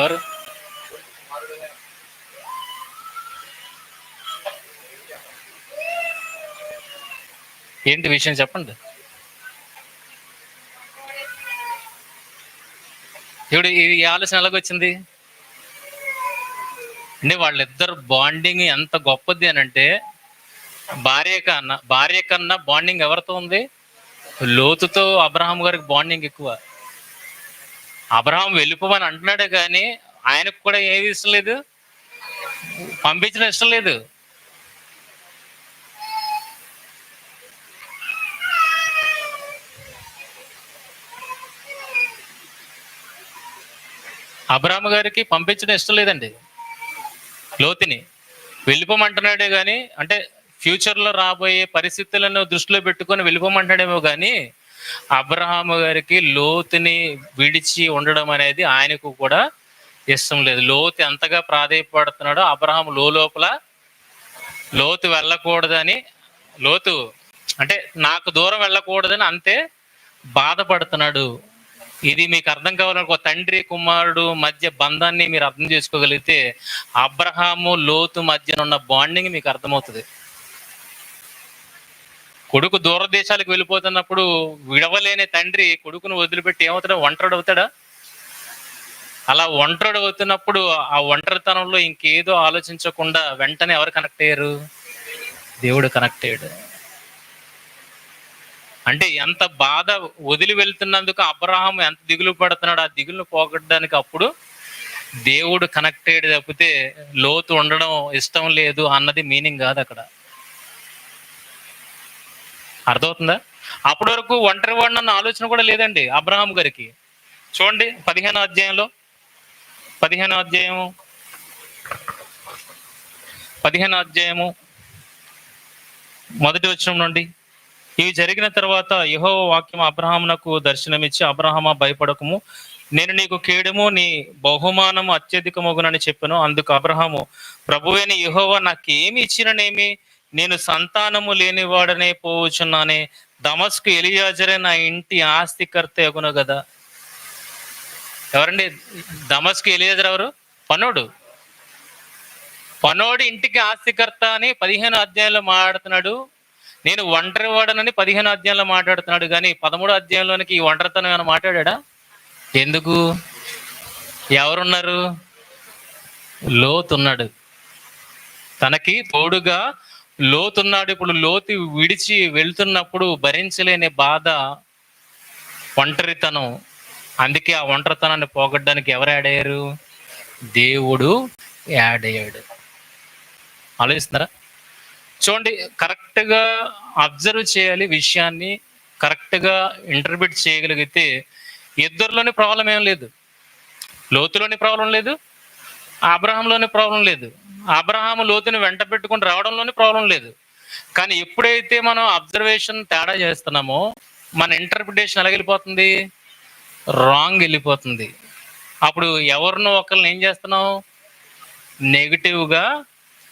ఎవరు? ఏంటి విషయం చెప్పండి. ఇప్పుడు ఈ ఆలోచన ఎలాగొచ్చింది అంటే, వాళ్ళిద్దరు బాండింగ్ ఎంత గొప్పది అని అంటే, భార్య కన్నా బాండింగ్ ఎవరితో ఉంది? లోతుతో అబ్రహాం గారికి బాండింగ్ ఎక్కువ. అబ్రహాం వెళ్ళిపోమని అంటున్నాడే కానీ ఆయనకు కూడా ఏమి ఇష్టం లేదు, పంపించడం ఇష్టం లేదు. అబ్రహాం గారికి పంపించడం ఇష్టం లేదండి. లోతుని వెళ్ళిపోమంటున్నాడే కానీ, అంటే ఫ్యూచర్లో రాబోయే పరిస్థితులను దృష్టిలో పెట్టుకొని వెళ్ళిపోమంటాడేమో కానీ, అబ్రహాము గారికి లోతుని విడిచి ఉండడం అనేది ఆయనకు కూడా ఇష్టం లేదు. లోతు ఎంతగా ప్రాధేయపడుతున్నాడో అబ్రహాం లోపల లోతు వెళ్ళకూడదని, లోతు అంటే నాకు దూరం వెళ్ళకూడదని అంతే బాధపడుతున్నాడు. ఇది మీకు అర్థం కావాలని, ఒక తండ్రి కుమారుడు మధ్య బంధాన్ని మీరు అర్థం చేసుకోగలిగితే అబ్రహాము లోతు మధ్యన ఉన్న బాండింగ్ మీకు అర్థమవుతుంది. కొడుకు దూర దేశాలకు వెళ్ళిపోతున్నప్పుడు విడవలేని తండ్రి కొడుకును వదిలిపెట్టి ఏమవుతాడా? ఒంటరి అవుతాడా? అలా ఒంటరి అవుతున్నప్పుడు ఆ ఒంటరితనంలో ఇంకేదో ఆలోచించకుండా వెంటనే ఎవరు కనెక్ట్ అయ్యారు? దేవుడు కనెక్ట్ అయ్యాడు. అంటే ఎంత బాధ వదిలి వెళ్తున్నందుకు అబ్రహాం ఎంత దిగులు పడుతున్నాడు, ఆ దిగులు పోగొట్టడానికి అప్పుడు దేవుడు కనెక్ట్ అయ్యాడు తప్పితే లోతు ఉండడం ఇష్టం లేదు అన్నది మీనింగ్ కాదు అక్కడ. అర్థమవుతుందా? అప్పటి వరకు ఒంటరి వాడినన్న ఆలోచన కూడా లేదండి అబ్రహాం గారికి. చూడండి 15వ అధ్యాయంలో 15వ అధ్యాయము మొదటి వచనం నుండి, ఇవి జరిగిన తర్వాత యెహోవా వాక్యం అబ్రహామునకు దర్శనమిచ్చి, అబ్రహామా భయపడకము, నేను నీకు కేడము, నీ బహుమానము అత్యధికమగునని చెప్పాను. అందుకు అబ్రహాము, ప్రభువైన యెహోవా నాకేమి ఇచ్చిననేమి, నేను సంతానము లేనివాడనే పోవచ్చున్నానే, దమస్కు ఎలియాజరే నా ఇంటి ఆస్తికర్త ఎగును కదా. ఎవరండి దమస్కు ఎలియాజర్? ఎవరు? పనోడు ఇంటికి ఆస్తికర్త అని 15వ అధ్యాయంలో మాట్లాడుతున్నాడు. నేను ఒంటరి వాడనని 15వ అధ్యాయంలో మాట్లాడుతున్నాడు, కానీ 13వ అధ్యాయంలోనికి ఈ ఒంటరితనం ఏమైనా మాట్లాడా? ఎందుకు? ఎవరున్నారు? లోతున్నాడు, తనకి తోడుగా లోతున్నాడు. ఇప్పుడు లోతు విడిచి వెళ్తున్నప్పుడు భరించలేని బాధ, ఒంటరితనం. అందుకే ఆ ఒంటరితనాన్ని పోగొట్టడానికి ఎవరు యాడ్ అయ్యారు? దేవుడు యాడ్ అయ్యాడు. ఆలోచిస్తున్నారా? చూడండి, కరెక్ట్గా అబ్జర్వ్ చేయాలి, విషయాన్ని కరెక్ట్గా ఇంటర్ప్రిట్ చేయగలిగితే ఇద్దరిలోని ప్రాబ్లం ఏం లేదు. లోతులోని ప్రాబ్లం లేదు, అబ్రహాంలోని ప్రాబ్లం లేదు, అబ్రహాము లోతుని వెంట పెట్టుకుని రావడంలోని ప్రాబ్లం లేదు. కానీ ఎప్పుడైతే మనం అబ్జర్వేషన్ తేడా చేస్తున్నామో మన ఇంటర్ప్రిటేషన్ ఎలా వెళ్ళిపోతుంది? రాంగ్ వెళ్ళిపోతుంది. అప్పుడు ఎవరినో ఒకరిని ఏం చేస్తున్నాం? నెగిటివ్గా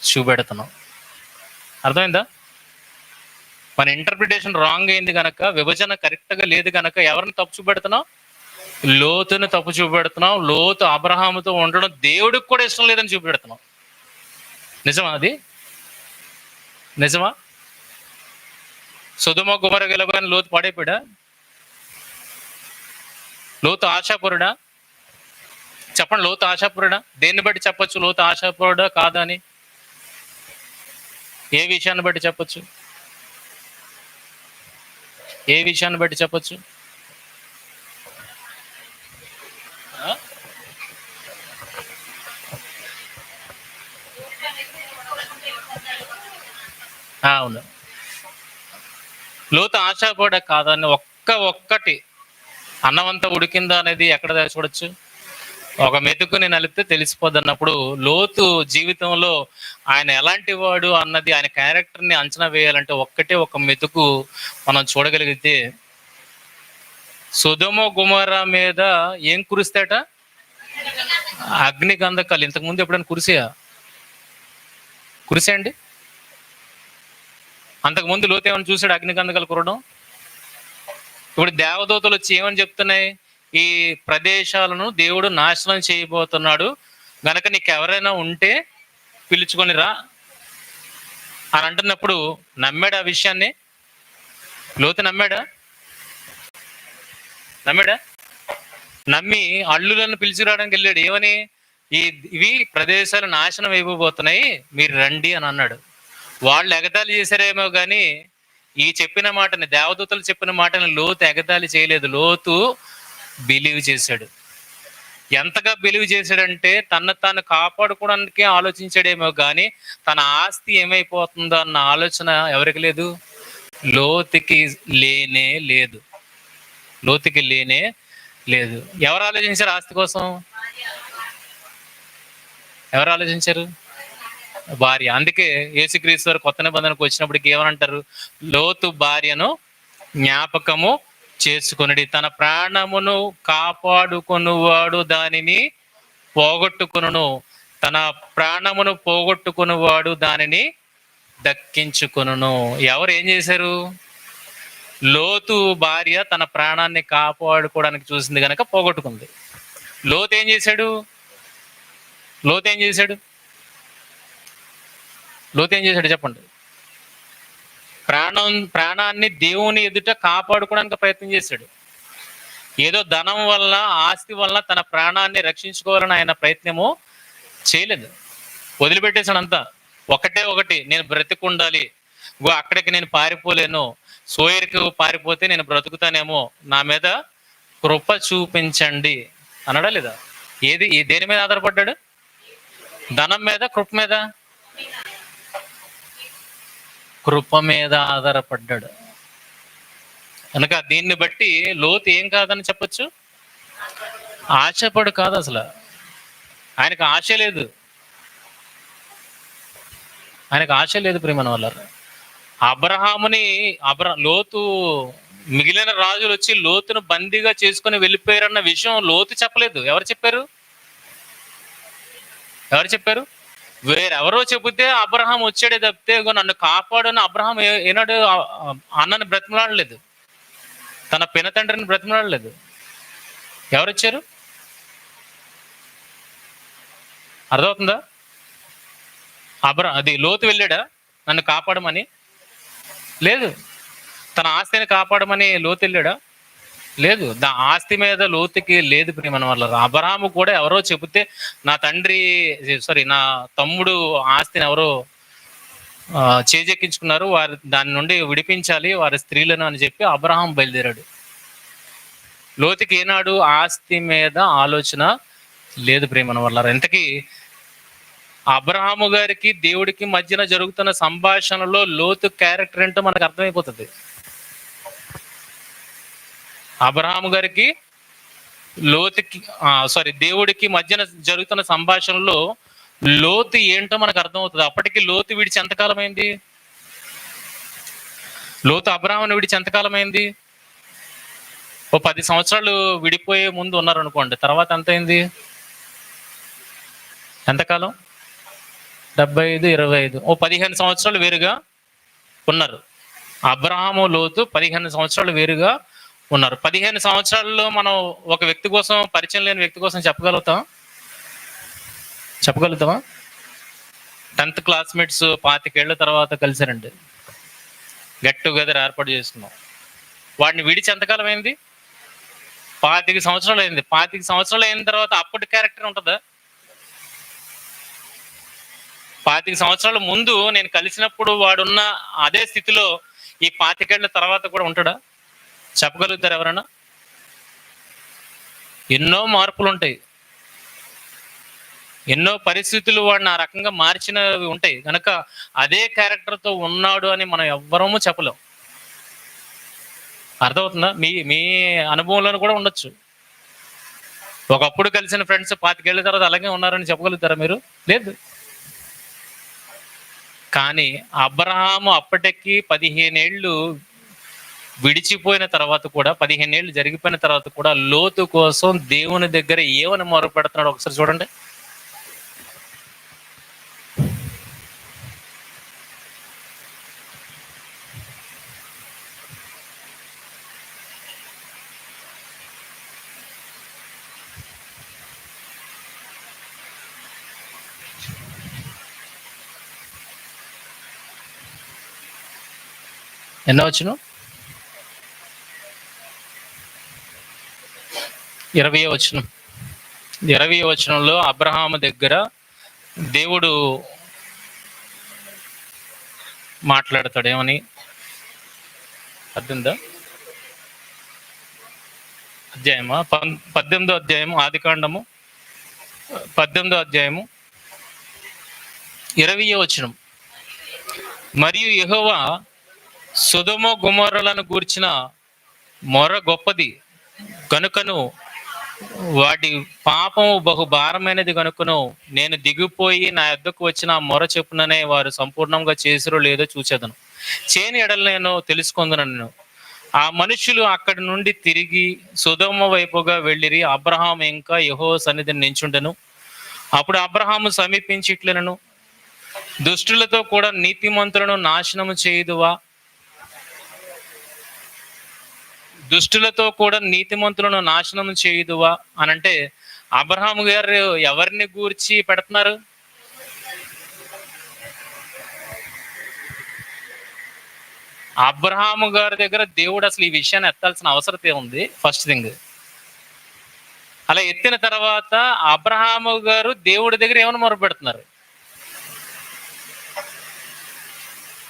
చూపెడుతున్నాం. అర్థమైందా? మన ఇంటర్ప్రిటేషన్ రాంగ్ అయింది కనుక, విభజన కరెక్ట్గా లేదు కనుక ఎవరిని తప్పు చూపెడుతున్నాం? లోతుని తప్పు చూపెడుతున్నాం. లోతు అబ్రహాముతో ఉండడం దేవుడికి కూడా ఇష్టం లేదని చూపెడుతున్నాం. నిజమా? అది నిజమా? సొదొమ గొమొర్రా గెలవని లోతు పాడైపోయాడా? లోతు ఆశాపరుడా? చెప్పండి, లోతు ఆశాపరుడా? దేన్ని బట్టి చెప్పొచ్చు లోతు ఆశాపరుడా కాదా అని? ఏ విషయాన్ని బట్టి చెప్పొచ్చు? ఏ విషయాన్ని బట్టి చెప్పొచ్చు? అవును, లోతు ఆశాపడ కాదని ఒక్కటి అన్నమంతా ఉడికిందా అనేది ఎక్కడ చూడొచ్చు? ఒక మెతుకుని నలిపితే తెలిసిపోద్ది అన్నప్పుడు లోతు జీవితంలో ఆయన ఎలాంటి వాడు అన్నది, ఆయన క్యారెక్టర్ని అంచనా వేయాలంటే ఒక మెతుకు మనం చూడగలిగితే, సొదొమ గొమొర్రా మీద ఏం కురుస్తాట? అగ్ని గంధకాలు. ఇంతకుముందు ఎప్పుడైనా కురిసాయండి? అంతకుముందు లోతు ఏమని చూశాడు? అగ్ని గంధకాలు కురడం. ఇప్పుడు దేవదూతలు వచ్చి ఏమని చెప్తున్నాయి? ఈ ప్రదేశాలను దేవుడు నాశనం చేయబోతున్నాడు గనక నీకు ఎవరైనా ఉంటే పిలుచుకొని రా అని అంటున్నప్పుడు నమ్మాడు ఆ విషయాన్ని? లోతు నమ్మాడా? నమ్మి అల్లులను పిలిచిరావడానికి వెళ్ళాడు. ఏమని? ఇవి ప్రదేశాలు నాశనం అయిపోబోతున్నాయి, మీరు రండి అని అన్నాడు. వాళ్ళు ఎగతాళి చేశారేమో కానీ ఈ చెప్పిన మాటని, దేవదూతలు చెప్పిన మాటని లోతు ఎగతాళి చేయలేదు. లోతు బిలీవ్ చేశాడు. ఎంతగా బిలీవ్ చేశాడంటే తను తాను కాపాడుకోవడానికి ఆలోచించాడేమో కానీ తన ఆస్తి ఏమైపోతుందో అన్న ఆలోచన ఎవరికి లేదు? లోతుకి లేనే లేదు. ఎవరు ఆలోచించారు ఆస్తి కోసం? ఎవరు ఆలోచించారు? భార్య. అందుకే యేసుక్రీస్తు వారు కొత్త నిబంధనకు వచ్చినప్పటికి ఏమనంటారు? లోతు భార్యను జ్ఞాపకము చేసుకొనుడి, తన ప్రాణమును కాపాడుకొనువాడు దానిని పోగొట్టుకొనును, తన ప్రాణమును పోగొట్టుకొనువాడు దానిని దక్కించుకొనును. ఎవరు ఏం చేశారు? లోతు భార్య తన ప్రాణాన్ని కాపాడుకోవడానికి చూసింది కనుక పోగొట్టుకుంది. లోతు ఏం చేశాడు? చెప్పండి. ప్రాణాన్ని దేవుని ఎదుట కాపాడుకోవడానికి ప్రయత్నం చేశాడు. ఏదో ధనం వల్ల, ఆస్తి వల్ల తన ప్రాణాన్ని రక్షించుకోవాలని ఆయన ప్రయత్నము చేయలేదు. వదిలిపెట్టేశాడు అంతా. ఒకటి, నేను బ్రతికుండాలి, అక్కడికి నేను పారిపోలేను, సోయరికి పారిపోతే నేను బ్రతుకుతానేమో, నా మీద కృప చూపించండి అన్నాడా లేదా? దేని మీద ఆధారపడ్డాడు? ధనం మీద, కృప మీద ఆధారపడ్డాడు. కనుక దీన్ని బట్టి లోతు ఏం కాదని చెప్పొచ్చు? ఆశపడు కాదు అసలు, ఆయనకు ఆశ లేదు. ఆయనకు ఆశ లేదు ప్రియమైన వాళ్ళారా. అబ్రహాముని లోతు మిగిలిన రాజులు వచ్చి లోతును బందీగా చేసుకొని వెళ్ళిపోయారన్న విషయం లోతు చెప్పలేదు. ఎవరు చెప్పారు? ఎవరు చెప్పారు? వేరెవరో చెబితే అబ్రహాం వచ్చాడే తప్పితే నన్ను కాపాడని అబ్రహాం ఏనాడు అన్నని బ్రతిమలాడలేదు, తన పినతండ్రిని బ్రతిమలాడలేదు. ఎవరు వచ్చారు? అర్థమవుతుందా? అది లోతు వెళ్ళాడా నన్ను కాపాడమని? లేదు. తన ఆస్తిని కాపాడమని లోతు వెళ్ళాడా? లేదు. ఆస్తి మీద లోతుకి లేదు ప్రియమైన వాళ్ళ. అబ్రహాము కూడా ఎవరో చెబితే నా తమ్ముడు ఆస్తిని ఎవరో చేజెక్కించుకున్నారు, వారి దాని నుండి విడిపించాలి వారి స్త్రీలను అని చెప్పి అబ్రహాం బయలుదేరాడు. లోతుకి ఏనాడు ఆస్తి మీద ఆలోచన లేదు ప్రియమైన వాళ్ళ. ఎంతకీ అబ్రహాము గారికి దేవుడికి మధ్యన జరుగుతున్న సంభాషణలో లోతు క్యారెక్టర్ ఏంటో మనకు అర్థమైపోతుంది. అబ్రహాము గారికి దేవుడికి మధ్యన జరుగుతున్న సంభాషణలో లోతు ఏంటో మనకు అర్థమవుతుంది. అప్పటికి లోతు విడిచి ఎంతకాలం అయింది? లోతు అబ్రహాముని విడిచి ఎంతకాలం అయింది? ఓ 10 సంవత్సరాలు విడిపోయే ముందు ఉన్నారు అనుకోండి. తర్వాత ఎంత అయింది? ఎంతకాలం? 75, 25, ఓ 15 సంవత్సరాలు వేరుగా ఉన్నారు. అబ్రహాము లోతు 15 సంవత్సరాలు వేరుగా ఉన్నారు. 15 సంవత్సరాల్లో మనం ఒక వ్యక్తి కోసం, పరిచయం లేని వ్యక్తి కోసం చెప్పగలుగుతామా? 10th క్లాస్మేట్స్ 25 ఏళ్ల తర్వాత కలిసారండి, గెట్ టుగెదర్ ఏర్పాటు చేసుకున్నాం. వాడిని విడిచి ఎంతకాలం అయింది? 25 సంవత్సరాలు అయింది. 25 సంవత్సరాలు అయిన తర్వాత అప్పటి క్యారెక్టర్ ఉంటుందా? 25 సంవత్సరాల ముందు నేను కలిసినప్పుడు వాడున్న అదే స్థితిలో ఈ 25 ఏళ్ల తర్వాత కూడా ఉంటాడా? చెప్పగలుగుతారు ఎవరైనా? ఎన్నో మార్పులు ఉంటాయి, ఎన్నో పరిస్థితులు వాడిని ఆ రకంగా మార్చినవి ఉంటాయి కనుక అదే క్యారెక్టర్తో ఉన్నాడు అని మనం ఎవ్వరము చెప్పలేం. అర్థమవుతుందా? మీ అనుభవంలో కూడా ఉండొచ్చు. ఒకప్పుడు కలిసిన ఫ్రెండ్స్ 25 ఏళ్ల తర్వాత అలాగే ఉన్నారని చెప్పగలుగుతారా మీరు? లేదు. కానీ అబ్రహాము అప్పటికి 15 ఏళ్ళు విడిచిపోయిన తర్వాత కూడా, 15 ఏళ్ళు జరిగిపోయిన తర్వాత కూడా లోతు కోసం దేవుని దగ్గర ఏమని మొరపెడుతున్నాడు ఒకసారి చూడండి. ఎన్నో వచనం? 20వ వచనం. 20వ వచనంలో అబ్రహాము దగ్గర దేవుడు మాట్లాడతాడు. ఏమని? 18వ అధ్యాయమా? 18వ అధ్యాయము, ఆదికాండము 18వ అధ్యాయము 20వ వచనం. మరియు యెహోవా సొదొమ గొమొర్రాలను గూర్చిన మొర గొప్పది కనుకను వాటి పాపము బహు భారమైనది కనుకను నేను దిగిపోయి నా యొద్దకు వచ్చిన మొర చెప్పుననే వారు సంపూర్ణంగా చేసిరో లేదో చూసేదను. చేయని ఎడల నేను తెలుసుకుందునను. ఆ మనుషులు అక్కడి నుండి తిరిగి సొదొమ వైపుగా వెళ్ళిరి. అబ్రహాము ఇంకా యెహోవా సన్నిధిని నించుండెను. అప్పుడు అబ్రహాము సమీపించి ఇట్లనెను, దుష్టులతో కూడా నీతిమంతులను నాశనము చేయుదువా? దుష్టులతో కూడా నీతిమంతులను నాశనం చేయుదువా అని అంటే అబ్రహాము గారు ఎవరిని గూర్చి పెడుతున్నారు? అబ్రహాము గారి దగ్గర దేవుడు అసలు ఈ విషయాన్ని ఎత్తాల్సిన అవసరం ఉంది. First thing. అలా ఎత్తిన తర్వాత అబ్రహాము గారు దేవుడి దగ్గర ఏమని మొరపెడుతున్నారు?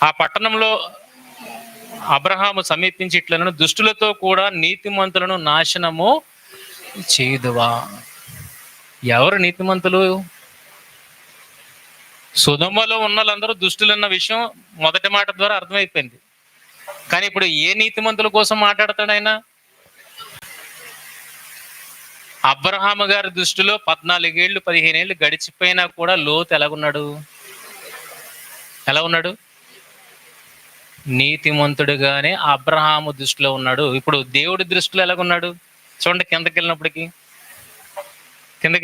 ఆ పట్టణంలో అబ్రహాము సమీపించి ఇట్లను, దుష్టులతో కూడా నీతిమంతులను నాశనము చేయుదువా? ఎవరు నీతిమంతులు? సొదొమలో ఉన్న వాళ్ళందరూ దుష్టులన్న విషయం మొదటి మాట ద్వారా అర్థమైపోయింది. కానీ ఇప్పుడు ఏ నీతిమంతుల కోసం మాట్లాడతాడు ఆయన? అబ్రహాము గారి దృష్టిలో 14 ఏళ్ళు 15 ఏళ్ళు గడిచిపోయినా కూడా లోతు ఎలాగున్నాడు? ఎలా ఉన్నాడు? నీతిమంతుడుగానే అబ్రహాము దృష్టిలో ఉన్నాడు. ఇప్పుడు దేవుడి దృష్టిలో ఎలాగున్నాడు? చూడండి, కిందకి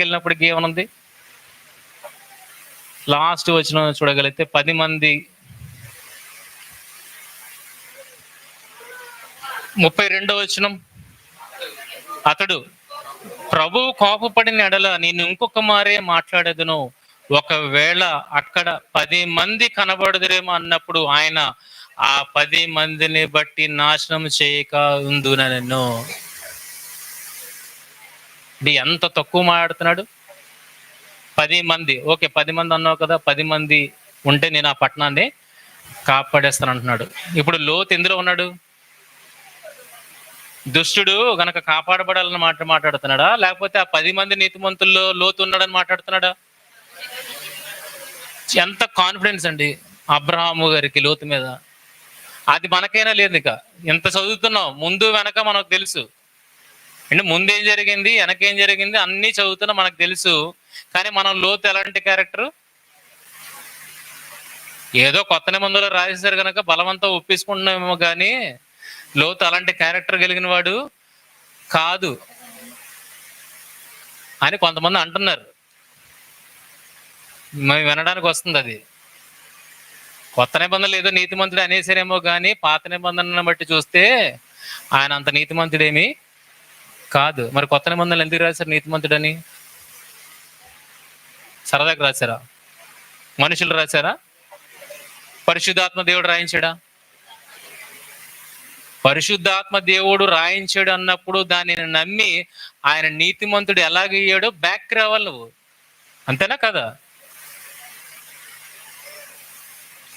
వెళ్ళినప్పటికీ ఏమనుంది? లాస్ట్ వచనం చూడగలిగితే 10 మంది 32వ వచనం, అతడు ప్రభువు కోపపడిన ఎడల నేను ఇంకొక మారే మాట్లాడేదను, ఒకవేళ అక్కడ 10 మంది కనబడదురేమో అన్నప్పుడు ఆయన ఆ 10 మందిని బట్టి నాశనం చేయక ఉందునను. ఎంత తక్కువ మాట్లాడుతున్నాడు. 10 మంది, ఓకే 10 మంది అన్నావు కదా, 10 మంది ఉంటే నేను ఆ పట్టణాన్ని కాపాడేస్తాను అంటున్నాడు. ఇప్పుడు లోతు ఎందులో ఉన్నాడు? దుష్టుడు గనక కాపాడబడాలని మాట్లాడుతున్నాడా, లేకపోతే ఆ 10 మంది నీతిమంతుల్లో లోతు ఉన్నాడని మాట్లాడుతున్నాడా? ఎంత కాన్ఫిడెన్స్ అండి అబ్రహాము గారికి లోతు మీద. అది మనకైనా లేదు. ఇక ఎంత చదువుతున్నాం, ముందు వెనక మనకు తెలుసు అంటే, ముందేం జరిగింది వెనకేం జరిగింది అన్నీ చదువుతున్నా మనకు తెలుసు. కానీ మనం లోతు ఎలాంటి క్యారెక్టర్? ఏదో కొత్త నిబంధనలు రాసేసారు కనుక బలవంతం ఒప్పేసుకుంటున్నామేమో కానీ లోతు అలాంటి క్యారెక్టర్ కలిగిన వాడు కాదు అని కొంతమంది అంటున్నారు. మేము వినడానికి వస్తుంది అది. కొత్త నిబంధనలు ఏదో నీతిమంతుడు అనేసారేమో కానీ పాత నిబంధనలను బట్టి చూస్తే ఆయన అంత నీతిమంతుడేమి కాదు. మరి కొత్త నిబంధనలు ఎందుకు రాశారు నీతిమంతుడని? సరదాగా రాశారా? మనుషులు రాశారా? పరిశుద్ధాత్మ దేవుడు రాయించాడా? పరిశుద్ధాత్మ దేవుడు రాయించాడు అన్నప్పుడు దానిని నమ్మి ఆయన నీతిమంతుడు ఎలాగయ్యాడో బ్యాక్ రావాలి నువ్వు, అంతేనా కదా?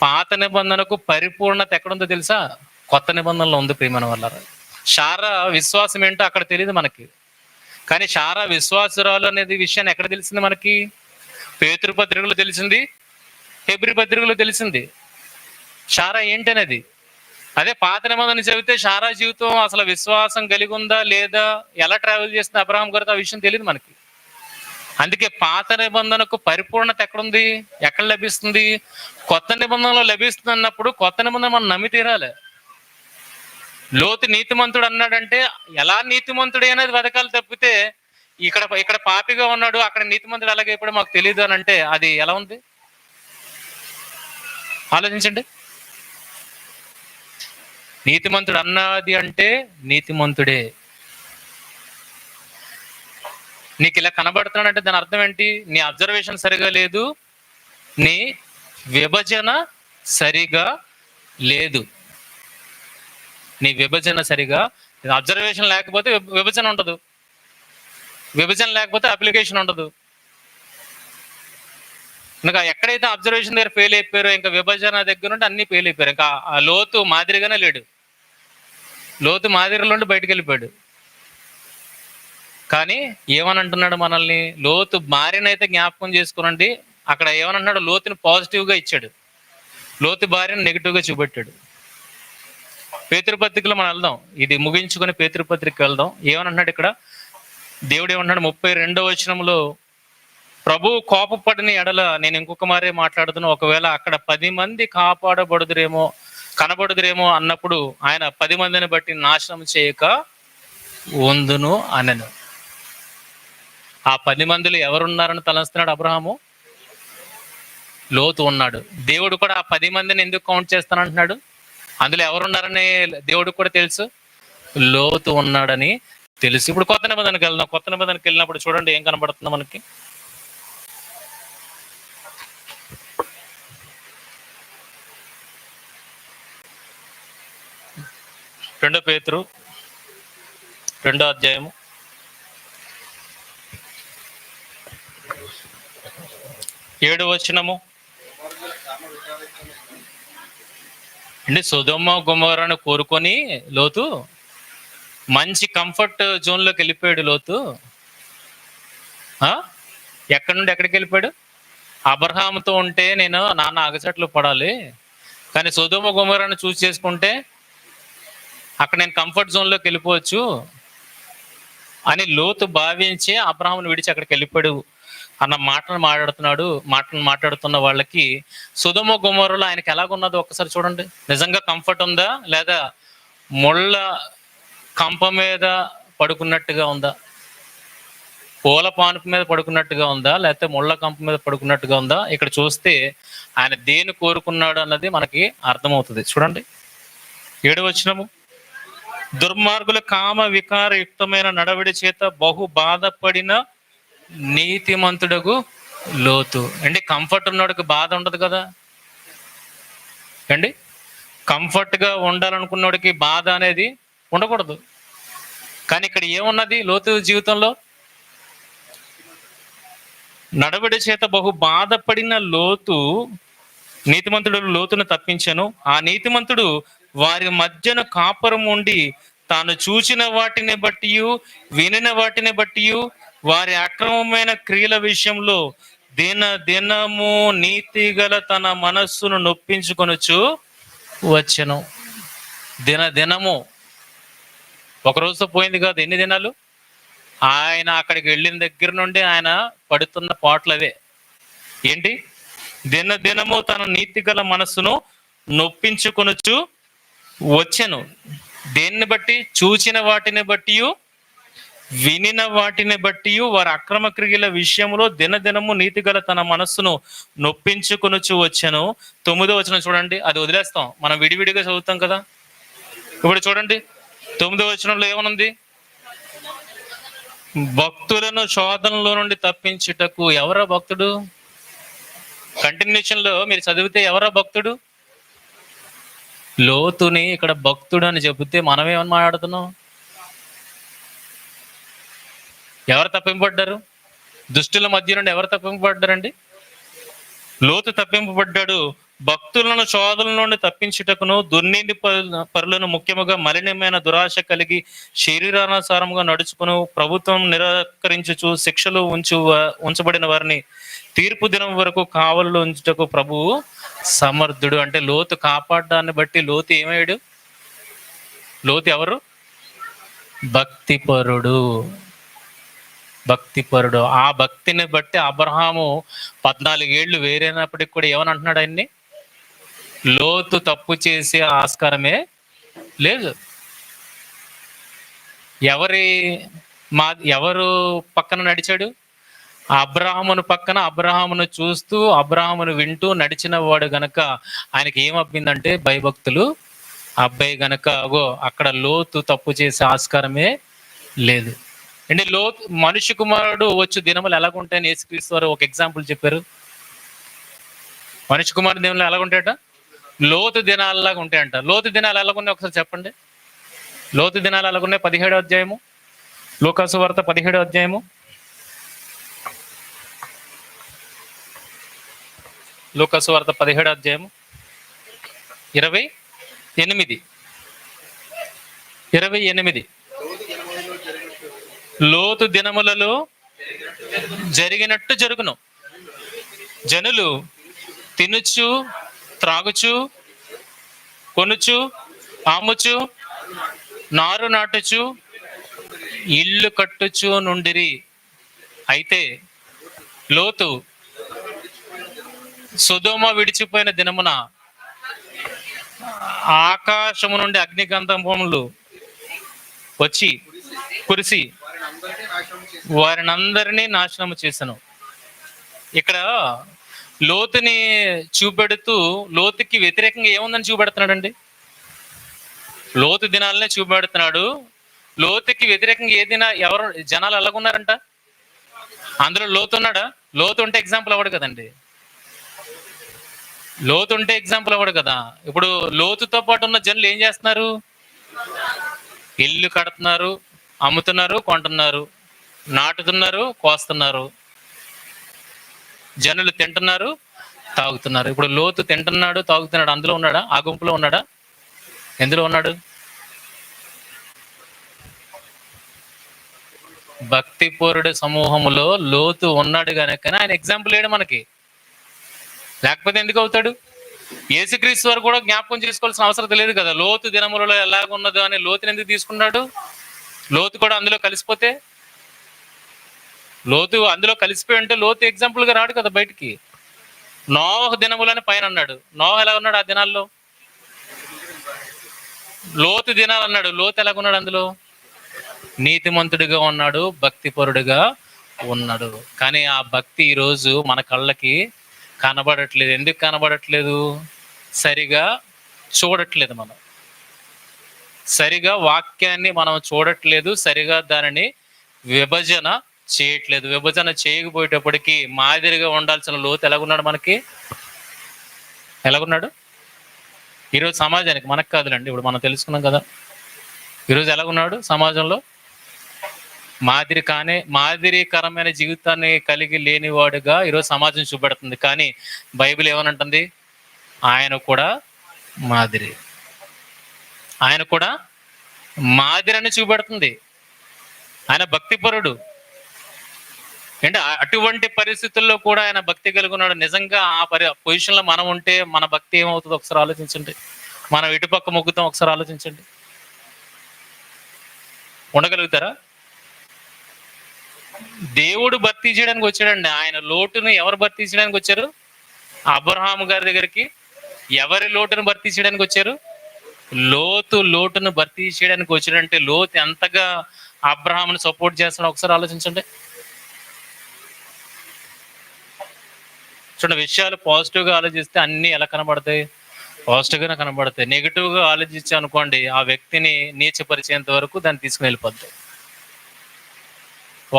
పాత నిబంధనకు పరిపూర్ణత ఎక్కడుందో తెలుసా? కొత్త నిబంధనలో ఉంది ప్రియమైన వాళ్ళారా. శారా విశ్వాసం ఏంటో అక్కడ తెలియదు మనకి, కానీ శారా విశ్వాసురాలు అనేది విషయాన్ని ఎక్కడ తెలిసింది మనకి? పేతురు పత్రికలో తెలిసింది, హెబ్రీ పత్రికలో తెలిసింది శారా ఏంటనేది. అదే పాత నిబంధన చదివితే శారా జీవితం అసలు విశ్వాసం కలిగి ఉందా లేదా, ఎలా ట్రావెల్ చేస్తుంది అబ్రహాం గారితో, ఆ విషయం తెలియదు మనకి. అందుకే పాత నిబంధనకు పరిపూర్ణత ఎక్కడుంది, ఎక్కడ లభిస్తుంది? కొత్త నిబంధనలో లభిస్తుంది అన్నప్పుడు కొత్త నిబంధన మనం నమ్మి తీరాలి. లోతు నీతిమంతుడు అన్నాడంటే ఎలా నీతిమంతుడు అనేది వెతకాలి తప్పితే ఇక్కడ పాపిగా ఉన్నాడు అక్కడ నీతిమంతుడు అలాగే ఇప్పుడు మాకు తెలియదు అని అంటే అది ఎలా ఉంది? ఆలోచించండి. నీతిమంతుడు అన్నది అంటే నీతిమంతుడే. నీకు ఇలా కనబడుతున్నాడంటే దాని అర్థం ఏంటి? నీ అబ్జర్వేషన్ సరిగా లేదు, నీ విభజన సరిగా లేదు. నీ విభజన సరిగా, అబ్జర్వేషన్ లేకపోతే విభజన ఉండదు, విభజన లేకపోతే అప్లికేషన్ ఉండదు. ఇంకా ఎక్కడైతే అబ్జర్వేషన్ దగ్గర ఫెయిల్ అయిపోయారో ఇంకా విభజన దగ్గర నుండి అన్ని ఫెయిల్ అయిపోయారు. ఇంకా ఆ లోతు మాదిరిగానే లేడు, లోతు మాదిరిలో నుండి బయటకు వెళ్ళిపోయాడు. కానీ ఏమని అంటున్నాడు మనల్ని? లోతు భార్యనైతే జ్ఞాపకం చేసుకునండి. అక్కడ ఏమనంటున్నాడు? లోతుని పాజిటివ్గా ఇచ్చాడు, లోతు భార్యను నెగిటివ్గా చూపెట్టాడు. పేతురుపత్రికలో మనం వెళ్దాం, ఇది ముగించుకొని పేతురుపత్రిక వెళ్దాం. ఏమనంటున్నాడు ఇక్కడ దేవుడు? ఏమంటున్నాడు 32వ వచనంలో, ప్రభు కోపపడిన ఎడల నేను ఇంకొక మారే మాట్లాడుతున్నా, ఒకవేళ అక్కడ 10 మంది కనబడుదురేమో అన్నప్పుడు ఆయన 10 మందిని బట్టి నాశనం చేయక ఉందును అనను. ఆ 10 మందిలో ఎవరున్నారని తలంస్తున్నాడు అబ్రహాము? లోతు ఉన్నాడు. దేవుడు కూడా ఆ 10 మందిని ఎందుకు కౌంట్ చేస్తానంటున్నాడు? అందులో ఎవరున్నారని దేవుడికి కూడా తెలుసు, లోతు ఉన్నాడని తెలుసు. ఇప్పుడు కొత్త నిబంధనకి వెళ్దాం. కొత్త నిబంధనకి వెళ్ళినప్పుడు చూడండి ఏం కనబడుతుందో మనకి. రెండో పేతురు 2వ అధ్యాయము 7వ వచనము. అంటే సొదొమ గొమొర్రాను కోరుకొని లోతు మంచి కంఫర్ట్ జోన్లోకి వెళ్ళిపోయాడు. లోతు ఎక్కడి నుండి ఎక్కడికి వెళ్ళిపోయాడు? అబ్రహాముతో ఉంటే నేను నాన్న అగచట్లు పడాలి, కానీ సొదొమ గొమొర్రాను చూస్ చేసుకుంటే అక్కడ నేను కంఫర్ట్ జోన్లోకి వెళ్ళిపోవచ్చు అని లోతు భావించి అబ్రహామును విడిచి అక్కడికి వెళ్ళిపోయాడు అన్న మాటలు మాట్లాడుతున్న వాళ్ళకి సొదొమ గొమొర్రాలో ఆయనకి ఎలాగున్నదో ఒక్కసారి చూడండి. నిజంగా కంఫర్ట్ ఉందా, లేదా ముళ్ళ కంప మీద పడుకున్నట్టుగా ఉందా, పూల పానుపు మీద పడుకున్నట్టుగా ఉందా, లేకపోతే ముళ్ళ కంప మీద పడుకున్నట్టుగా ఉందా? ఇక్కడ చూస్తే ఆయన దేని కోరుకున్నాడు అన్నది మనకి అర్థమవుతుంది. చూడండి 7వ వచనము, దుర్మార్గుల కామ వికార యుక్తమైన నడవడి చేత బహు బాధపడిన నీతిమంతుడగు లోతు. అండి కంఫర్ట్ ఉన్నోడికి బాధ ఉండదు కదా అండి. కంఫర్ట్ గా ఉండాలనుకున్నోడికి బాధ అనేది ఉండకూడదు. కానీ ఇక్కడ ఏమున్నది లోతు జీవితంలో? నడవడి చేత బహు బాధపడిన లోతు, నీతిమంతుడు లోతును తప్పించెను. ఆ నీతిమంతుడు వారి మధ్యన కాపురం ఉండి తాను చూచిన వాటిని బట్టి వినిన వాటిని బట్టి వారి అక్రమమైన క్రియల విషయంలో దినము నీతి గల తన మనస్సును నొప్పించుకొనొచ్చు వచ్చెను. దినము ఒక రోజుతో పోయింది కాదు, ఎన్ని దినాలు? ఆయన అక్కడికి వెళ్ళిన దగ్గర నుండి ఆయన పడుతున్న పాటలు అవే. ఏంటి? దినము తన నీతి గల మనస్సును నొప్పించుకొనొచ్చు వచ్చెను. దేన్ని బట్టి? చూచిన వాటిని బట్టి వినిన వాటిని బట్టి వారి అక్రమ క్రియల విషయంలో దినము నీతి గల తన మనస్సును నొప్పించుకొనొచ్చు వచ్చెను. 9వ వచనం చూడండి, అది వదిలేస్తాం, మనం విడివిడిగా చదువుతాం కదా. ఇప్పుడు చూడండి 9వ వచనంలో ఏమనుంది? భక్తులను శోధనలో నుండి తప్పించుటకు. ఎవరా భక్తుడు? కంటిన్యూషన్ లో మీరు చదివితే ఎవరా భక్తుడు? లోతుని ఇక్కడ భక్తుడు అని చెబితే మనం ఏమని మాట్లాడుతున్నాం? ఎవరు తప్పింపబడ్డారు? దుష్టుల మధ్య నుండి ఎవరు తప్పింపబడ్డారండి? లోతు తప్పింపబడ్డాడు. భక్తులను శోధనల నుండి తప్పించుటకును దుర్నీతి పరులను, ముఖ్యముగా మలినమైన దురాశ కలిగి శరీరానుసారముగా నడుచుకును ప్రభుత్వం నిరాకరించుచు శిక్షలు ఉంచబడిన వారిని తీర్పు దినం వరకు కావలిలో ఉంచుటకు ప్రభువు సమర్థుడు. అంటే లోతు కాపాడడాన్ని బట్టి లోతు ఏమయ్యాడు? లోతు ఎవరు? భక్తిపరుడు. ఆ భక్తిని బట్టి అబ్రహాము 14 ఏళ్ళు వేరైనప్పటికి కూడా ఏమని అంటున్నాడు ఆయన్ని? లోతు తప్పు చేసే ఆస్కారమే లేదు. ఎవరు పక్కన నడిచాడు? అబ్రహామును పక్కన, అబ్రహామును చూస్తూ, అబ్రహామును వింటూ నడిచిన వాడు గనక ఆయనకి ఏమబ్బిందంటే భయభక్తులు అబ్బాయి గనక అక్కడ లోతు తప్పు చేసే ఆస్కారమే లేదు. అంటే లోతు మనిషి కుమారుడు వచ్చు దినములు ఎలాగుంటాయని యేసుక్రీస్తు వారు ఒక ఎగ్జాంపుల్ చెప్పారు. మనిషి కుమారుడు దినములు ఎలాగుంటాయట? లోతు దినాలలాగా ఉంటాయంట. లోతు దినాలు ఎలాగున్నాయి ఒకసారి చెప్పండి. లోతు దినాలు ఎలాగున్నాయి? 17వ అధ్యాయము, లూకాసు వార్త 17వ అధ్యాయము, లూకాసు వార్త 17వ అధ్యాయము 28. లోతు దినములలో జరిగినట్టు జరుగును. జనులు తినుచు, త్రాగుచు, కొనుచు, ఆముచు, నారు నాటుచు, ఇల్లు కట్టుచు నుండిరి. అయితే లోతు సొదొమ విడిచిపోయిన దినమున ఆకాశము నుండి అగ్నిగంధములు వచ్చి కురిసి వారినందరినీ నాశనము చేసెను. ఇక్కడ లోతుని చూపెడుతూ లోతుకి వ్యతిరేకంగా ఏముందని చూపెడుతున్నాడండి? లోతు దినాలనే చూపెడుతున్నాడు. లోతుకి వ్యతిరేకంగా ఏ దిన ఎవరు జనాలు ఎలాగున్నారంట? అందులో లోతు ఉన్నాడా? లోతు ఉంటే ఎగ్జాంపుల్ అవ్వడు కదండి. లోతు ఉంటే ఎగ్జాంపుల్ అవ్వడు కదా. ఇప్పుడు లోతుతో పాటు ఉన్న జనులు ఏం చేస్తున్నారు? ఇల్లు కడుతున్నారు, అమ్ముతున్నారు, కొంటున్నారు, నాటుతున్నారు, కోస్తున్నారు. జనులు తింటున్నారు, తాగుతున్నారు. ఇప్పుడు లోతు తింటున్నాడు, తాగుతున్నాడు, అందులో ఉన్నాడా? ఆ గుంపులో ఉన్నాడా? ఎందులో ఉన్నాడు? భక్తిపూరుడు సమూహములో లోతు ఉన్నాడు కనుక ఆయన ఎగ్జాంపుల్ లేడు మనకి. లేకపోతే ఎందుకు అవుతాడు? యేసుక్రీస్తు వారు కూడా జ్ఞాపకం చేసుకోవాల్సిన అవసరం లేదు కదా. లోతు దినములలో ఎలాగున్నదో అని లోతుని ఎందుకు తీసుకున్నాడు? లోతు కూడా అందులో కలిసిపోతే లోతు అందులో కలిసిపోయి ఉంటే లోతు ఎగ్జాంపుల్ గా రాడు కదా బయటికి. నోవహు దినములని పైన అన్నాడు. నోవహు ఎలా ఉన్నాడు ఆ దినాల్లో? లోతు దినాలు అన్నాడు. లోతు ఎలాగున్నాడు అందులో? నీతిమంతుడిగా ఉన్నాడు, భక్తిపరుడుగా ఉన్నాడు. కానీ ఆ భక్తి ఈరోజు మన కళ్ళకి కనబడట్లేదు. ఎందుకు కనబడట్లేదు? సరిగా చూడట్లేదు. మనం సరిగా వాక్యాన్ని మనం చూడట్లేదు, సరిగా దానిని విభజన చేయట్లేదు. విభజన చేయకపోయేటప్పటికి మాదిరిగా ఉండాల్సిన లోతు ఎలాగున్నాడు? మనకి ఎలాగున్నాడు? ఈరోజు సమాజానికి, మనకు కాదులండి, ఇప్పుడు మనం తెలుసుకున్నాం కదా, ఈరోజు ఎలాగున్నాడు సమాజంలో? మాదిరికరమైన జీవితాన్ని కలిగి లేనివాడుగా ఈరోజు సమాజం చూపెడుతుంది. కానీ బైబిల్ ఏమనంటుంది? ఆయన కూడా మాదిరి, ఆయన కూడా మాదిరిని చూపెడుతుంది. ఆయన భక్తిపరుడు. అంటే అటువంటి పరిస్థితుల్లో కూడా ఆయన భక్తి కలిగి ఉన్నాడు. నిజంగా ఆ పొజిషన్లో మనం ఉంటే మన భక్తి ఏమవుతుందో ఒకసారి ఆలోచించండి. మనం ఇటుపక్క మొగ్గుతాం, ఒకసారి ఆలోచించండి. ఉండగలుగుతారా? దేవుడు భర్తీ చేయడానికి వచ్చాడండి. ఆయన లోటును ఎవరు భర్తీ చేయడానికి వచ్చారు? అబ్రహాము గారి దగ్గరికి ఎవరి లోటును భర్తీ చేయడానికి వచ్చారు? లోటును భర్తీ చేయడానికి వచ్చాడంటే లోతు ఎంతగా అబ్రహామును సపోర్ట్ చేస్తాడో ఒకసారి ఆలోచించండి. చూడండి, విషయాలు పాజిటివ్గా ఆలోచిస్తే అన్ని ఎలా కనబడతాయి? పాజిటివ్గానే కనబడతాయి. నెగిటివ్గా ఆలోచించి అనుకోండి, ఆ వ్యక్తిని నీచపరిచేంత వరకు దాన్ని తీసుకుని వెళ్ళిపోద్ది.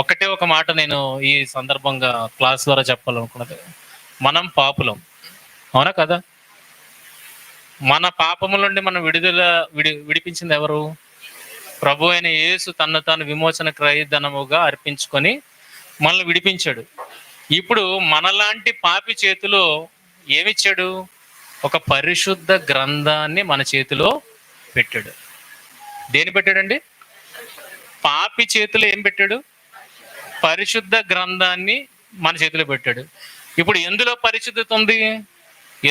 ఒకటే ఒక మాట నేను ఈ సందర్భంగా క్లాస్ ద్వారా చెప్పాలనుకున్నది. మనం పాపులం, అవునా కదా? మన పాపముల నుండి మనం విడిపించింది ఎవరు? ప్రభు అయిన యేసు తన్ను తాను విమోచన క్రయధనముగా అర్పించుకొని మనల్ని విడిపించాడు. ఇప్పుడు మనలాంటి పాపి చేతిలో ఏమిచ్చాడు? ఒక పరిశుద్ధ గ్రంథాన్ని మన చేతిలో పెట్టాడు. దేని పెట్టాడండి? పాపి చేతిలో ఏం పెట్టాడు? పరిశుద్ధ గ్రంథాన్ని మన చేతిలో పెట్టాడు. ఇప్పుడు ఎందులో పరిశుద్ధత ఉంది?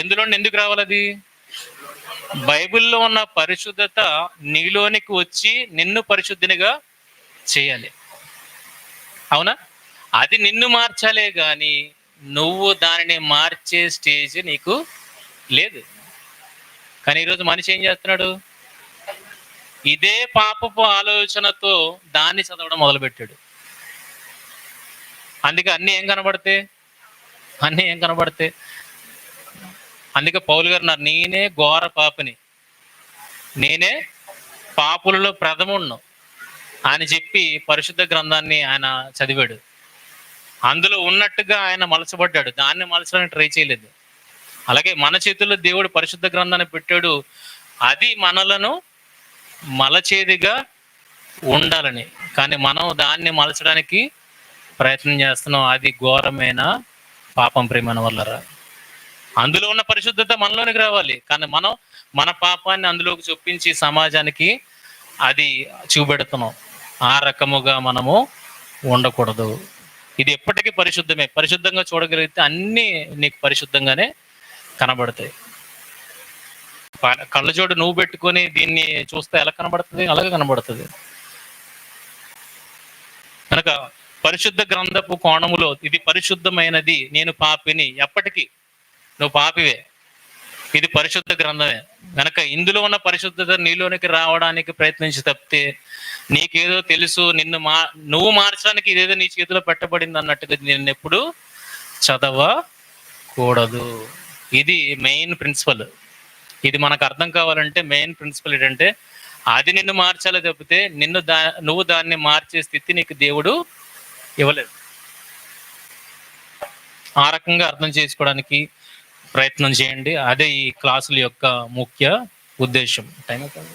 ఎందులో ఎందుకు రావాలి? అది బైబిల్లో ఉన్న పరిశుద్ధత నీలోనికి వచ్చి నిన్ను పరిశుద్ధినిగా చేయాలి, అవునా? అది నిన్ను మార్చాలే కానీ నువ్వు దానిని మార్చే స్టేజ్ నీకు లేదు. కానీ ఈరోజు మనిషి ఏం చేస్తున్నాడు? ఇదే పాపపు ఆలోచనతో దాన్ని చదవడం మొదలుపెట్టాడు. అందుకే అన్నీ ఏం కనబడతాయి? అందుకే పౌలు గారు అన్నారు, నేనే ఘోర పాపిని, నేనే పాపులలో ప్రథముణ్ణు అని చెప్పి పరిశుద్ధ గ్రంథాన్ని ఆయన చదివాడు. అందులో ఉన్నట్టుగా ఆయన మలచబడ్డాడు, దాన్ని మలచడానికి ట్రై చేయలేదు. అలాగే మన చేతుల్లో దేవుడు పరిశుద్ధ గ్రంథాన్ని పెట్టాడు, అది మనలను మలచేదిగా ఉండాలని. కానీ మనం దాన్ని మలచడానికి ప్రయత్నం చేస్తున్నాం. అది ఘోరమైన పాపం ప్రేమ వల్ల. అందులో ఉన్న పరిశుద్ధత మనలోనికి రావాలి, కానీ మనం మన పాపాన్ని అందులోకి చొప్పించి సమాజానికి అది చూపెడుతున్నాం. ఆ రకముగా మనము ఉండకూడదు. ఇది ఎప్పటికీ పరిశుద్ధమే. పరిశుద్ధంగా చూడగలిగితే అన్నీ నీకు పరిశుద్ధంగానే కనబడతాయి. కళ్ళజోడు నువ్వు పెట్టుకొని దీన్ని చూస్తే ఎలా కనబడుతుంది? అలాగే కనబడుతుంది. కనుక పరిశుద్ధ గ్రంథపు కోణములో ఇది పరిశుద్ధమైనది, నేను పాపిని. ఎప్పటికీ నువ్వు పాపివే, ఇది పరిశుద్ధ గ్రంథమే. కనుక ఇందులో ఉన్న పరిశుద్ధత నీలోనికి రావడానికి ప్రయత్నించి తప్పితే నీకేదో తెలుసు, నువ్వు మార్చడానికి ఇదేదో నీ చేతిలో పెట్టబడింది అన్నట్టుగా నేను ఎప్పుడు చదవకూడదు. ఇది మెయిన్ ప్రిన్సిపల్. ఇది మనకు అర్థం కావాలంటే మెయిన్ ప్రిన్సిపల్ ఏంటంటే అది నిన్ను మార్చాలి తప్పితే నువ్వు దాన్ని మార్చే స్థితి నీకు దేవుడు ఇవ్వలేదు. ఆ రకంగా అర్థం చేసుకోవడానికి ప్రయత్నం చేయండి. అదే ఈ క్లాసుల యొక్క ముఖ్య ఉద్దేశం. టైం అవుతుంది.